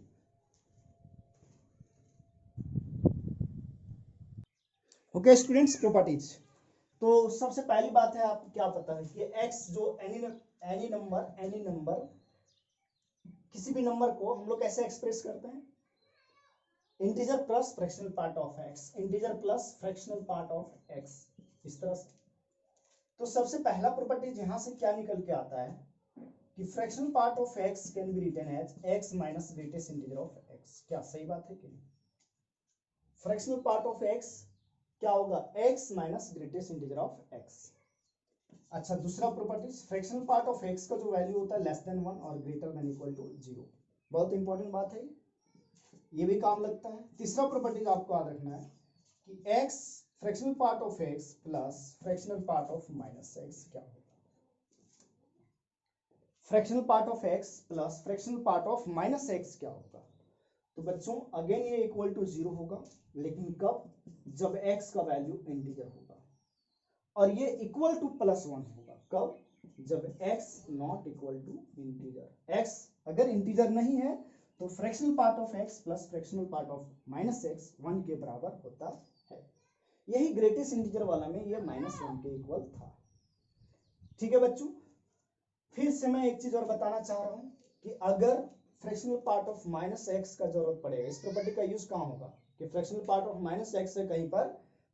ओके स्टूडेंट्स, प्रॉपर्टीज। तो सबसे पहली बात है, आपको क्या पता है कि x जो एनी नंबर किसी भी नंबर को हम लोग कैसे एक्सप्रेस करते हैं? Integer plus fractional part of x, integer plus fractional part of x, इस तरह से। तो सबसे पहला प्रॉपर्टी यहां से क्या निकल के आता है कि fractional part of x can be written as x minus greatest integer of x। क्या सही बात है कि नहीं? फ्रैक्शनल पार्ट ऑफ x क्या होगा? x minus greatest integer of x। अच्छा, दूसरा property, fractional part of x का जो वैल्यू होता है लेस देन वन और greater than equal to zero. बहुत इंपॉर्टेंट बात है, ये भी काम लगता है। तीसरा प्रॉपर्टी आपको याद रखना है कि x fractional part of x plus fractional part of minus x क्या होगा? Fractional part of x plus fractional part of minus x क्या होगा? तो बच्चों अगेन ये इक्वल टू जीरो होगा, लेकिन कब? जब x का वैल्यू इंटीजर होगा। और ये इक्वल टू प्लस वन होगा कब? जब x not equal to integer. x अगर इंटीजर नहीं है तो fractional part of x plus fractional part of minus x one के बराबर होता है। यही ग्रेटेस्ट इंटीजर वाला में ये माइनस वन के इक्वल था। ठीक है बच्चों, फिर से मैं एक चीज और बताना चाह रहा हूं कि अगर fractional part of minus x का जरूरत पड़ेगा, इस प्रॉपर्टी का यूज कहां होगा कि fractional part of minus x है कहीं पर,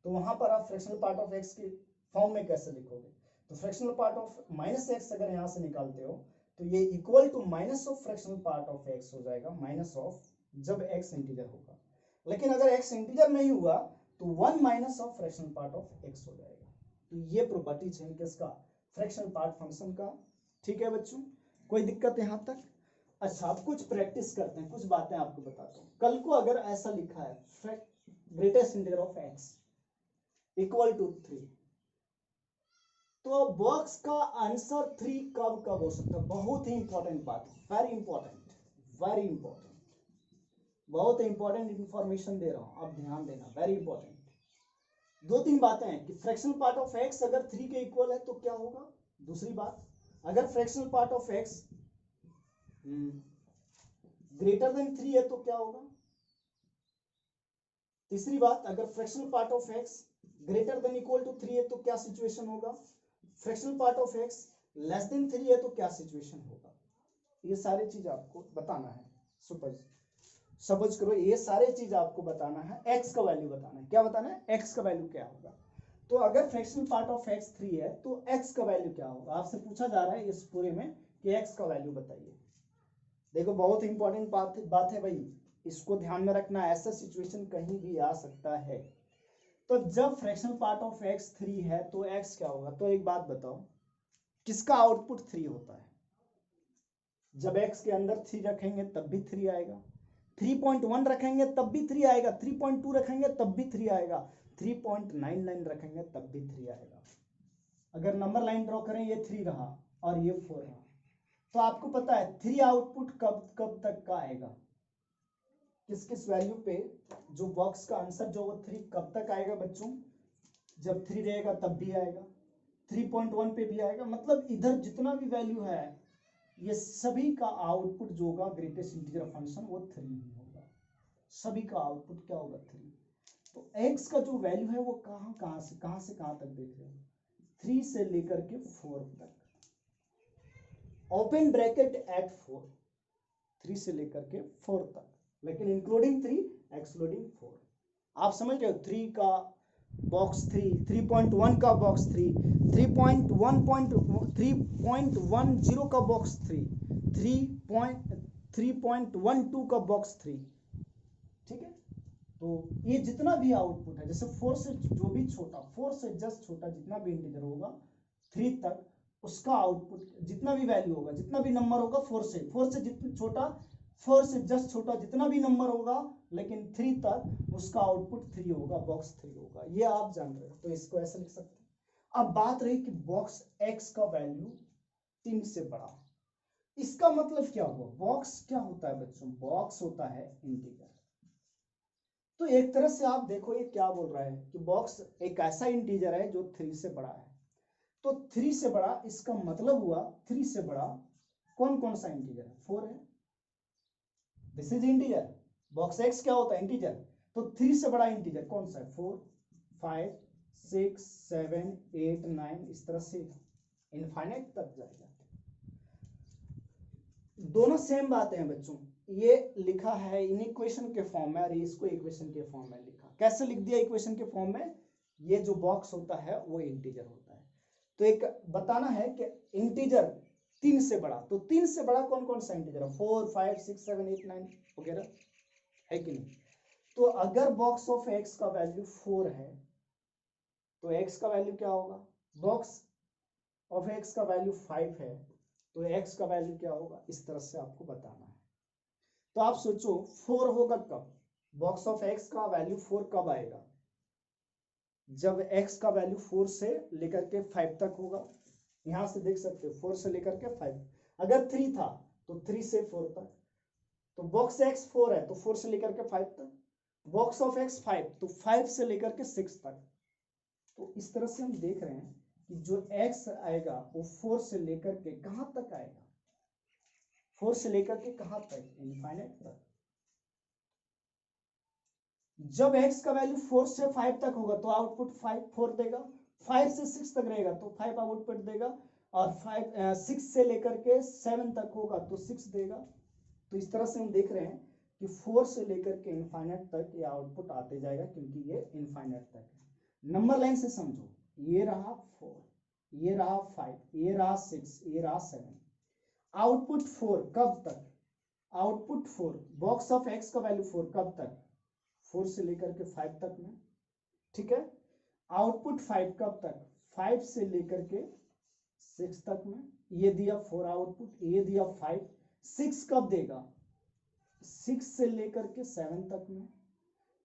तो वहां पर आप फ्रैक्शनल पार्ट ऑफ एक्स की फॉर्म में कैसे लिखोगे? तो fractional part of minus x अगर यहां से निकालते हो तो ये equal to minus of fractional part of x हो जाएगा, माइनस ऑफ जब एक्स इंटीजर होगा। लेकिन अगर एक्स इंटीजर नहीं हुआ तो one minus of fractional part of x हो जाएगा। तो ये प्रॉपर्टीज है किसका? फ्रैक्शनल पार्ट फंक्शन का। ठीक है बच्चों, कोई दिक्कत यहां तक? अच्छा, अब कुछ प्रैक्टिस करते हैं, कुछ बातें आपको बताता हूं। कल को अगर ऐसा लिखा है greatest integer of x equal to 3, तो बॉक्स का आंसर 3 कब कब हो सकता है? बहुत ही इंपॉर्टेंट बात है, वेरी इंपॉर्टेंट, वेरी इंपॉर्टेंट, बहुत इंपॉर्टेंट इंफॉर्मेशन दे रहा हूं, आप ध्यान देना, वेरी इंपॉर्टेंट। दो तीन बातें हैं कि फ्रैक्शनल पार्ट ऑफ एक्स अगर 3 के इक्वल है तो क्या होगा? दूसरी बात, अगर fractional part of x greater than 3 है तो क्या होगा? तीसरी बात, अगर fractional part of x greater than equal to 3 है तो क्या सिचुएशन होगा? Fractional part of x less than 3 है तो क्या सिचुएशन होगा? ये सारी चीज आपको बताना है। सपोज करो ये सारे चीज आपको बताना है, एक्स का वैल्यू बताना है। क्या बताना है? एक्स का वैल्यू क्या होगा। तो अगर फ्रैक्शनल पार्ट ऑफ एक्स 3 है तो एक्स का वैल्यू क्या होगा? आपसे पूछा जा रहा है इस पूरे में कि एक्स का वैल्यू बताइए। देखो बहुत इंपॉर्टेंट बात है भाई, इसको ध्यान में रखना, ऐसा सिचुएशन कहीं भी आ सकता है। तो जब फ्रैक्शनल पार्ट ऑफ एक्स 3 है तो एक्स क्या होगा? तो एक बात बताओ, किसका आउटपुट 3 होता है? जब एक्स के अंदर 3 रखेंगे तब भी 3 आएगा, 3.1 रखेंगे तब भी 3 आएगा, 3.2 रखेंगे तब भी 3 आएगा, 3.99 रखेंगे तब भी 3 आएगा। अगर नंबर लाइन ड्रॉ करें, ये 3 रहा और ये 4 रहा, तो आपको पता है 3 आउटपुट कब कब तक का आएगा? किस किस वैल्यू पे जो बॉक्स का आंसर जो वो 3 कब तक आएगा बच्चों? जब 3 रहेगा तब भी आएगा, 3.1 पे भी आएगा, मतलब इधर जितना भी वैल्यू है ये सभी का आउटपुट जो होगा ग्रेटेस्ट इंटीजर फंक्शन वो 3 ही होगा। सभी का आउटपुट क्या होगा? 3। तो x का जो वैल्यू है वो कहां से कहां तक देख रहे हो? 3 से लेकर के 4 तक, ओपन ब्रैकेट एट 4, 3 से लेकर के 4 तक, लेकिन इंक्लूडिंग 3 एक्सक्लूडिंग 4। आप समझ रहे हो, 3 का बॉक्स 3, 3.1 का बॉक्स 3, 3.10 का बॉक्स 3, 3.12 का बॉक्स 3। ठीक है, तो ये जितना भी आउटपुट है, जैसे 4 से जो भी छोटा, 4 से जस्ट छोटा जितना भी इंटीजर होगा 3 तक, उसका आउटपुट जितना भी वैल्यू होगा, जितना भी नंबर होगा 4 से जितना छोटा, 4 से जस्ट छोटा जितना भी नंबर होगा, लेकिन 3 तक उसका आउटपुट 3 होगा, बॉक्स 3 होगा। ये आप जान रहे हो, तो इसको ऐसे लिख सकते हैं। अब बात रही कि बॉक्स x का वैल्यू 3 से बड़ा, इसका मतलब क्या हुआ? बॉक्स क्या होता है बच्चों? बॉक्स होता है इंटीजर। तो एक तरह से आप देखो ये क्या बोल रहा है कि बॉक्स एक ऐसा इंटीजर है जो 3 से बड़ा है। तो 3 से बड़ा, इसका मतलब हुआ 3 से बड़ा कौन कौन सा इंटीजर है? 4 है, this is integer. Box x क्या होता है? इंटीजर। तो 3 से बड़ा इंटीजर कौन सा है? 4, 5, 6, 7, 8, 9, इस तरह से इनफाइनाइट तक जाएगा। दोनों सेम बातें हैं बच्चों। ये लिखा है इन इक्वेशन के फॉर्म में और इसको इक्वेशन के फॉर्म में लिखा। कैसे लिख दिया इक्वेशन के फॉर्म में? ये जो बॉक्स होता है वो इंटीजर होता है। तो एक बताना है कि इंटीजर 3 से बड़ा, तो 3 से बड़ा कौन कौन सा इंटीजर है? 4, 5, 6, 7, 8, 9 वगैरह, है कि नहीं? तो अगर बॉक्स ऑफ एक्स का वैल्यू 4 है तो एक्स का वैल्यू क्या होगा? बॉक्स ऑफ एक्स का वैल्यू 5 है तो एक्स का वैल्यू क्या होगा? इस तरह से आपको बताना है। तो आप सोचो 4 होगा कब? बॉक्स ऑफ एक्स का वैल्यू 4 कब आएगा? जब x का वैल्यू 4 से लेकर के 5 तक होगा। यहां से देख सकते हो 4 से लेकर के 5। अगर 3 था तो 3 से 4 तक, तो बॉक्स x 4 है तो 4 से लेकर के 5 तक। बॉक्स ऑफ x 5 तो 5 से लेकर के 6 तक। तो इस तरह से हम देख रहे हैं कि जो x आएगा वो 4 से लेकर के कहां तक आएगा? 4 से लेकर के कहां तक? इनफाइनाइट तक। जब x का वैल्यू 4 से 5 तक होगा तो आउटपुट 4 देगा। 5 से 6 तक रहेगा तो 5 आउटपुट देगा, और 6 से लेकर के 7 तक होगा तो 6 देगा। तो इस तरह से हम देख रहे हैं कि 4 से लेकर के इनफाइनाइट तक ये आउटपुट आते जाएगा, क्योंकि ये इनफाइनाइट तक है। नंबर लाइन से समझो, ये रहा 4, ये रहा 5, ये रहा 6, ये रहा 7। आउटपुट 4 कब तक? आउटपुट 4 बॉक्स ऑफ एक्स का वैल्यू 4 कब तक? 4 से लेकर के 5 तक में। ठीक है, आउटपुट 5 कब तक? 5 से लेकर के 6 तक में। ये दिया 4 आउटपुट, ये दिया 5। 6 कब देगा? 6 से लेकर के 7 तक में।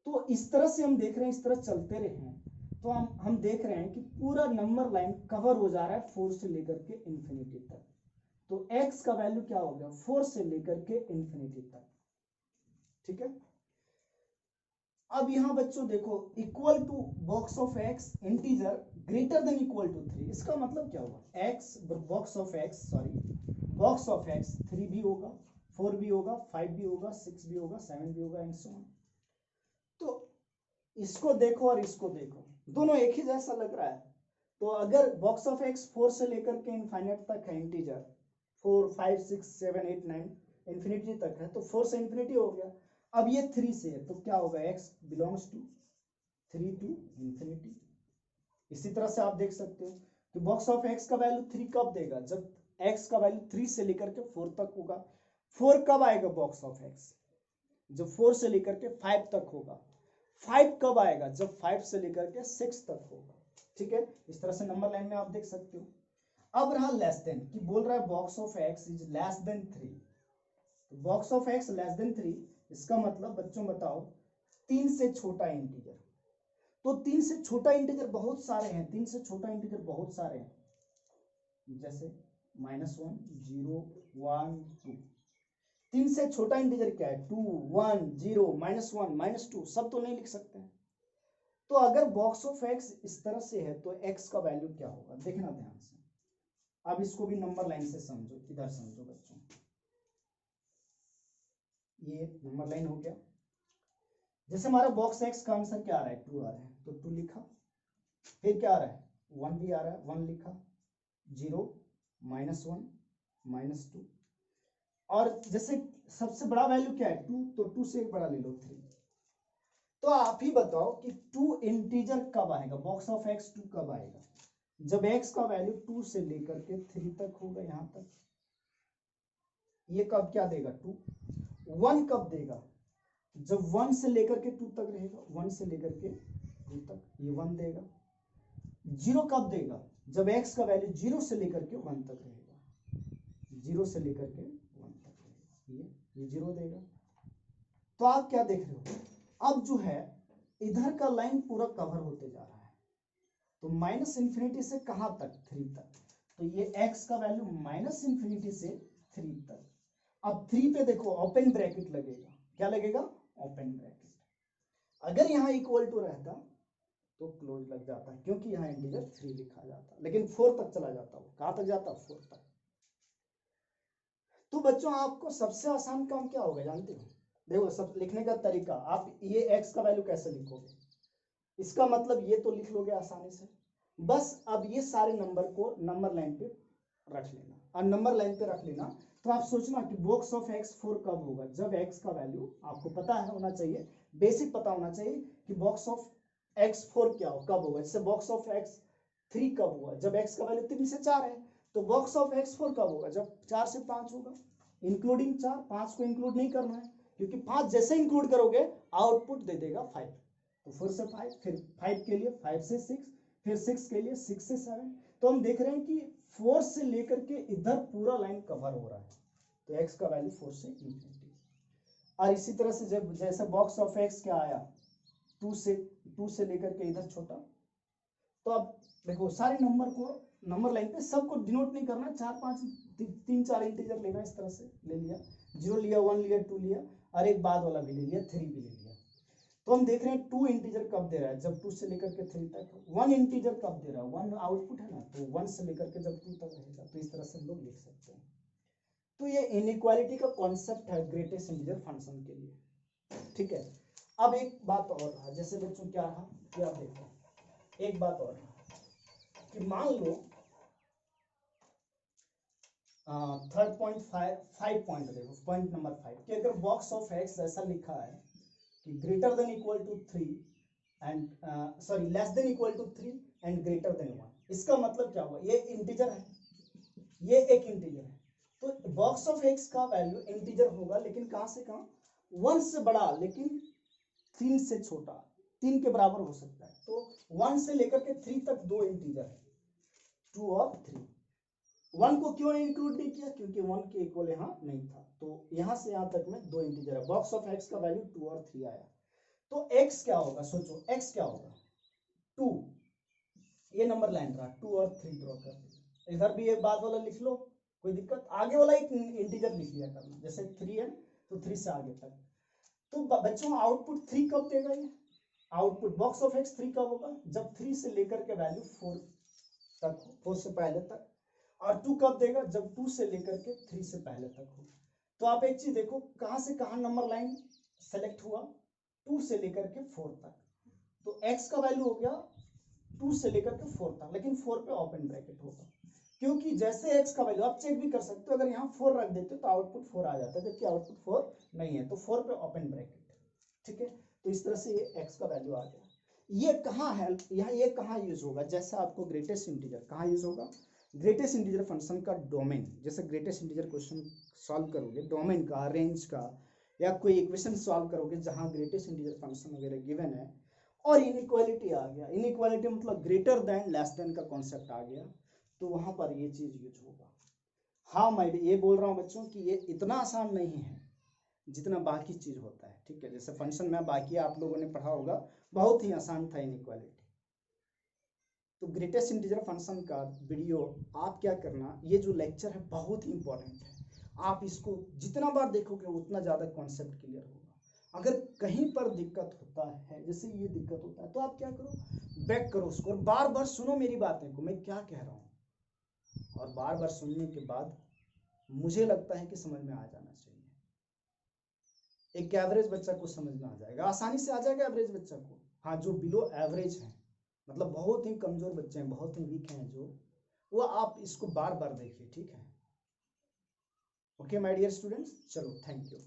तो इस तरह से हम देख रहे हैं, इस तरह चलते रहे हैं तो हम देख रहे हैं कि पूरा नंबर लाइन कवर हो जा रहा है 4 से लेकर के इंफिनिटी तक। तो x का वैल्यू क्या हो गया? 4 से लेकर के इंफिनिटी तक। ठीक है, अब यहां बच्चों देखो, equal to box of x integer greater than equal to 3। इसका मतलब क्या हुआ? X box of x, sorry, box of x 3 भी होगा, 4 भी होगा, 5 भी होगा, 6 भी होगा, 7 भी होगा, एंड सो ऑन। तो इसको देखो और इसको देखो, दोनों एक ही जैसा लग रहा है। तो अगर बॉक्स ऑफ एक्स 4 से लेकर के इनफाइनाइट तक है इंटीजर, 4, 5, 6, 7, 8, 9 इंफिनिटी तक है, तो 4 से इंफिनिटी हो गया। अब ये 3 से है तो क्या होगा? x belongs to 3 to infinity. इसी तरह से आप देख सकते हो कि बॉक्स ऑफ x का वैल्यू 3 कब देगा? जब x का वैल्यू 3 से लेकर के 4 तक होगा। 4 कब आएगा बॉक्स ऑफ x? जब 4 से लेकर के 5 तक होगा। 5 कब आएगा? जब 5 से लेकर के 6 तक होगा। ठीक है, इस तरह से नंबर लाइन में आप देख सकते हो। अब रहा लेस देन, कि बोल रहा है box of x is less than 3। Box of x less than 3, इसका मतलब बच्चों बताओ 3 से छोटा इंटीजर। तो 3 से छोटा इंटीजर बहुत सारे हैं, 3 से छोटा इंटीजर बहुत सारे हैं, जैसे -1, 0, 1, 2। 3 से छोटा इंटीजर क्या है? 2, 1, 0, -1, -2, सब तो नहीं लिख सकते हैं। तो अगर बॉक्स ऑफ एक्स इस तरह से है तो एक्स का वैल्यू क्या होगा? देखना ध्यान से। अब इसको भी नंबर लाइन से समझो, इधर समझो बच्चों। ये नंबर लाइन हो गया। जैसे हमारा बॉक्स एक्स का आंसर क्या आ रहा है? 2 आ रहा है, तो 2 लिखा। फिर क्या आ रहा है? 1 भी आ रहा है, 1 लिखा, 0 -1 -2, और जैसे सबसे बड़ा वैल्यू क्या है 2, तो 2 से एक बड़ा ले लो 3। तो आप ही बताओ कि 2 इंटीजर कब आएगा, बॉक्स ऑफ एक्स 2 कब आएगा, जब x का वैल्यू 2 से लेकर के 3 तक होगा, यहां तक। ये कब क्या देगा 2, 1 कब देगा, जब 1 से लेकर के 2 तक रहेगा, 1 से लेकर के 2 तक, ये 1 देगा। 0 कब देगा, जब x का वैल्यू 0 से लेकर के 1 तक रहेगा, 0 से लेकर के 1 तक रहेगा, ये 0 देगा। तो आप क्या देख रहे हो, अब जो है इधर का लाइन पूरा कवर होते जा रहा है, तो -∞ से कहां तक, 3 तक, तो ये x का वैल्यू -∞ से 3 तक। अब 3 पे देखो ओपन ब्रैकेट लगेगा, क्या लगेगा, ओपन ब्रैकेट। अगर यहाँ इक्वल टू रहता तो क्लोज लग जाता, क्योंकि यहाँ इंटीजर 3 लिखा जाता, लेकिन 4 तक चला जाता, वो कहां तक जाता, 4 तक। तो बच्चों आपको सबसे आसान काम क्या होगा जानते हो, देखो सब लिखने का तरीका, आप ये x का वैल्यू कैसे लिखोगे, इसका मतलब ये तो लिख लोगे आसानी से, बस अब ये सारे नंबर को नंबर लाइन पे रख लेना, और नंबर लाइन पे रख लेना। तो आप सोचना कि बॉक्स ऑफ x 4 कब होगा, जब x का वैल्यू आपको पता है होना चाहिए, बेसिक पता होना चाहिए कि बॉक्स ऑफ x 4 क्या हो, कब होगा। जैसे बॉक्स ऑफ x 3 कब हुआ, जब x का वैल्यू 3 से 4 है, तो बॉक्स ऑफ x 4 कब होगा, जब 4 से 5 होगा, इंक्लूडिंग 4, 5 को इंक्लूड नहीं करना है, क्योंकि 5 जैसे इंक्लूड करोगे आउटपुट दे देगा 5, तो 4 से 5, फिर 5 के लिए 5 से 6, फिर 6 के लिए 6 से 7। तो हम देख रहे हैं कि 4 से लेकर के इधर पूरा लाइन कवर हो रहा है, तो x का वैल्यू 4 से इंफिनिटी। और इसी तरह से जब जैसे बॉक्स ऑफ x क्या आया 2 से लेकर के इधर छोटा, तो अब देखो सारे नंबर को नंबर लाइन पे सबको डिनोट नहीं करना, 3-4 इंटीजर लेना, इस तरह से ले लिया, 0 लिया, 1 लिया, 2 लिया, और एक बाद वाला भी ले लिया, 3 भी ले लिया। तो हम देख रहे हैं 2 इंटीजर कब दे रहा है, जब 2 से लेकर के 3 तक, 1 इंटीजर कब दे रहा है, 1 आउटपुट है ना, तो 1 से लेकर के जब 2 तक रहेगा, तो इस तरह से हम लोग लिख सकते हैं। तो ये इनइक्वालिटी का कॉन्सेप्ट है ग्रेटेस्ट इंटीजर फंक्शन के लिए, ठीक है। अब एक बात और रहा, जैसे बच्चों क्या रहा, क्या देखो, एक बात और रहा कि मान लो 3rd पॉइंट 5 पॉइंट देखो, पॉइंट नंबर 5 कि अगर बॉक्स ऑफ एक्स ऐसा लिखा है कि greater than equal to 3 and sorry less than equal to 3 and greater than 1, इसका मतलब क्या हुआ, ये इंटीजर है, ये एक इंटीजर है, तो बॉक्स ऑफ एक्स का वैल्यू इंटीजर होगा, लेकिन कहां से कहां, 1 से बड़ा लेकिन 3 से छोटा, 3 के बराबर हो सकता है। तो 1 से लेकर के 3 तक 2 इंटीजर है, 2 और 3। 1 को क्यों इंक्लूड नहीं किया, क्योंकि 1 के इक्वल यहाँ नहीं था, तो यहां से यहां तक में 2 इंटीजर है, बॉक्स ऑफ एक्स का वैल्यू 2 और 3 आया। तो x क्या होगा, सोचो x क्या होगा, 2, ये नंबर लाइन रहा, 2 और 3 ड्रॉ कर दिया, इधर भी एक बाद वाला लिख लो, कोई दिक्कत, आगे वाला एक इंटीजर लिख लिया करना, जैसे 3 है तो 3 से आगे तक। तो बच्चों आउटपुट 3 कब देगा, ये आउटपुट बॉक्स ऑफ एक्स 3 कब होगा, जब 3 से लेकर के वैल्यू 4 तक हो, 4 से पहले तक, और 2 कब देगा, जब 2 से लेकर के 3 से पहले तक हो। तो आप एक चीज देखो, कहां से कहां नंबर लाइन सेलेक्ट हुआ, 2 से लेकर के 4 तक, तो x का वैल्यू हो गया 2 से लेकर के 4 तक, लेकिन 4 पे ओपन ब्रैकेट होगा, क्योंकि जैसे x का वैल्यू आप चेक भी कर सकते हो, अगर यहाँ 4 रख देते तो आउटपुट 4 आ जाता है, जबकि आउटपुट 4 नहीं है, तो 4 पे ओपन ब्रैकेट, ठीक है। तो इस तरह से ये x का वैल्यू आ गया। ये कहाँ है, यहाँ ये कहाँ यूज होगा, जैसे आपको ग्रेटेस्ट इंटीजर कहाँ यूज होगा, ग्रेटेस्ट इंटीजर फंक्शन का डोमेन, जैसे ग्रेटेस्ट इंटीजर क्वेश्चन सॉल्व करोगे, डोमेन का, रेंज का, या कोई इक्वेशन सॉल्व करोगे जहां ग्रेटेस्ट इंटीजर फंक्शन वगैरह गिवन है, और इनइक्वालिटी आ गया, इनइक्वालिटी मतलब ग्रेटर देन लेस देन का कॉन्सेप्ट आ गया, तो वहां पर ये चीज यूज होगा। हाँ मैं ये बोल रहा हूँ बच्चों कि ये इतना आसान नहीं है जितना बाकी चीज होता है, ठीक है। जैसे फंक्शन में बाकी आप लोगों ने पढ़ा होगा, बहुत ही आसान था इनइक्वालिटी। तो ग्रेटेस्ट इंटीजर फंक्शन का वीडियो आप क्या करना, ये जो लेक्चर है बहुत ही इंपॉर्टेंट है, आप इसको जितना बार देखोगे उतना ज़्यादा कॉन्सेप्ट क्लियर होगा। अगर कहीं पर दिक्कत होता है, जैसे ये दिक्कत होता है, तो आप क्या करो, बैक करो उसको और बार बार सुनो मेरी बातें को, मैं क्या कह रहा हूँ, और बार बार सुनने के बाद मुझे लगता है कि समझ में आ जाना चाहिए। एक एवरेज बच्चा को समझ में आ जाएगा, आसानी से आ जाएगा एवरेज बच्चा को। हाँ जो बिलो एवरेज है, मतलब बहुत ही कमजोर बच्चे हैं, बहुत ही वीक हैं जो, वो आप इसको बार बार देखिए, ठीक है। ओके माय डियर स्टूडेंट्स, चलो थैंक यू।